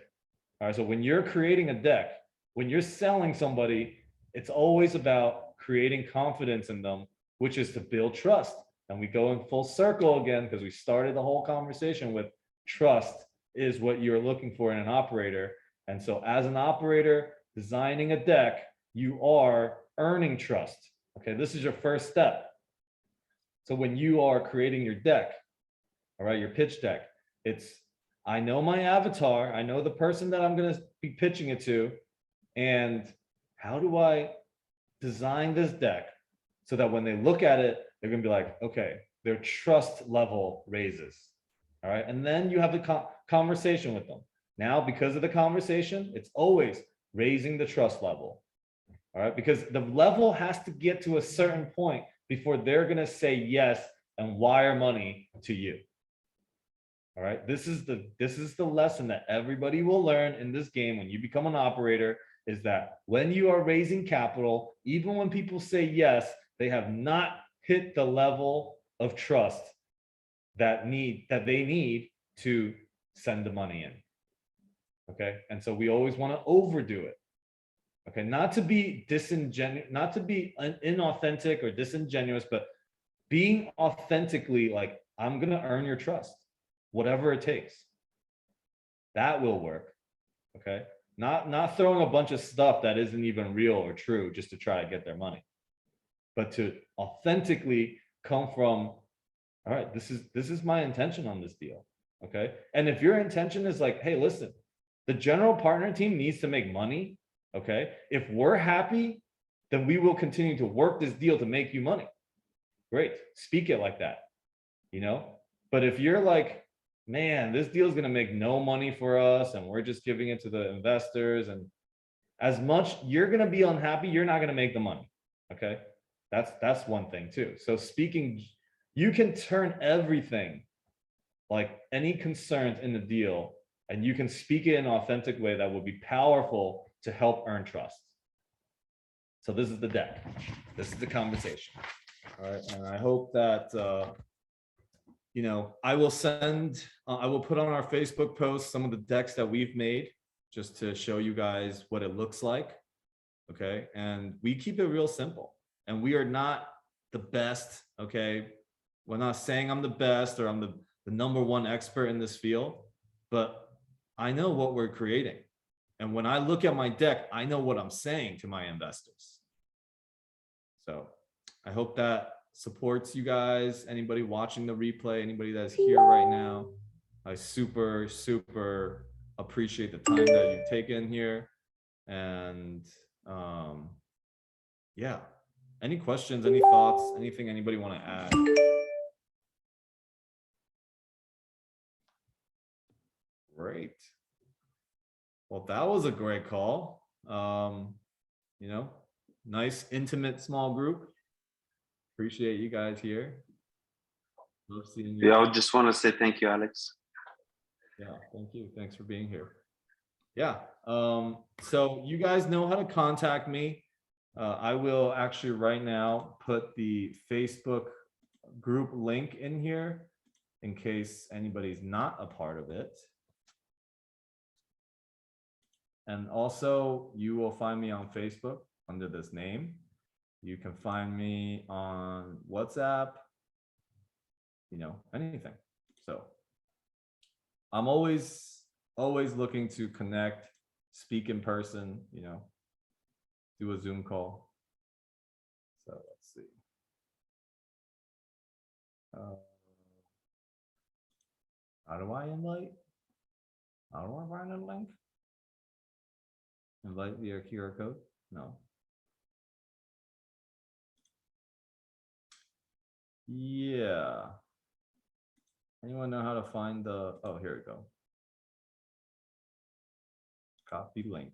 All right, so when you're creating a deck, when you're selling somebody, it's always about creating confidence in them, which is to build trust. And we go in full circle again, because we started the whole conversation with trust is what you're looking for in an operator. And so as an operator designing a deck, you are earning trust. Okay, this is your first step. So when you are creating your deck, all right, your pitch deck, it's, I know my avatar, I know the person that I'm going to be pitching it to, and how do I design this deck so that when they look at it, they're going to be like, okay, their trust level raises. All right, and then you have the conversation with them. Now, because of the conversation, it's always raising the trust level. All right, because the level has to get to a certain point before they're going to say yes and wire money to you. All right, this is the lesson that everybody will learn in this game when you become an operator, is that when you are raising capital, even when people say yes, they have not hit the level of trust that they need to send the money in. Okay, and so we always want to overdo it. Okay, not to be disingenuous, not to be inauthentic or disingenuous, but being authentically like, I'm gonna earn your trust, whatever it takes. That will work. Okay, not throwing a bunch of stuff that isn't even real or true just to try to get their money, but to authentically come from, all right, this is my intention on this deal. Okay, and if your intention is like, hey, listen, the general partner team needs to make money. Okay, if we're happy, then we will continue to work this deal to make you money. Great, speak it like that, you know. But if you're like, man, this deal is going to make no money for us and we're just giving it to the investors, and as much you're going to be unhappy, you're not going to make the money. Okay, that's one thing too. So speaking, you can turn everything, like any concerns in the deal, and you can speak it in an authentic way that will be powerful to help earn trust. So this is the deck. This is the conversation. All right, and I hope that you know, I will put on our Facebook post some of the decks that we've made just to show you guys what it looks like. Okay, and we keep it real simple, and we are not the best. Okay, we're not saying I'm the best or I'm the #1 expert in this field, but I know what we're creating. And when I look at my deck, I know what I'm saying to my investors. So I hope that supports you guys. Anybody watching the replay, anybody that's here right now, I super, super appreciate the time that you've taken here. And yeah, any questions, any thoughts, anything anybody want to add? Great. Well, that was a great call. You know, nice, intimate, small group. Appreciate you guys here. Love seeing you. Yeah, I just want to say thank you, Alex. Yeah, thank you. Thanks for being here. Yeah. So you guys know how to contact me. I will actually right now put the Facebook group link in here in case anybody's not a part of it. And also, you will find me on Facebook under this name. You can find me on WhatsApp, you know, anything. So I'm always looking to connect, speak in person, you know, do a Zoom call. So let's see. How do I invite? How do I find a link? Invite via QR code? No. Yeah. Anyone know how to find the, oh, here we go. Copy link.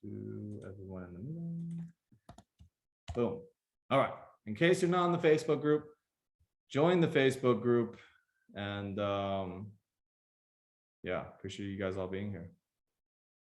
To everyone in the meeting. Boom. All right. In case you're not in the Facebook group, join the Facebook group. And yeah, appreciate you guys all being here.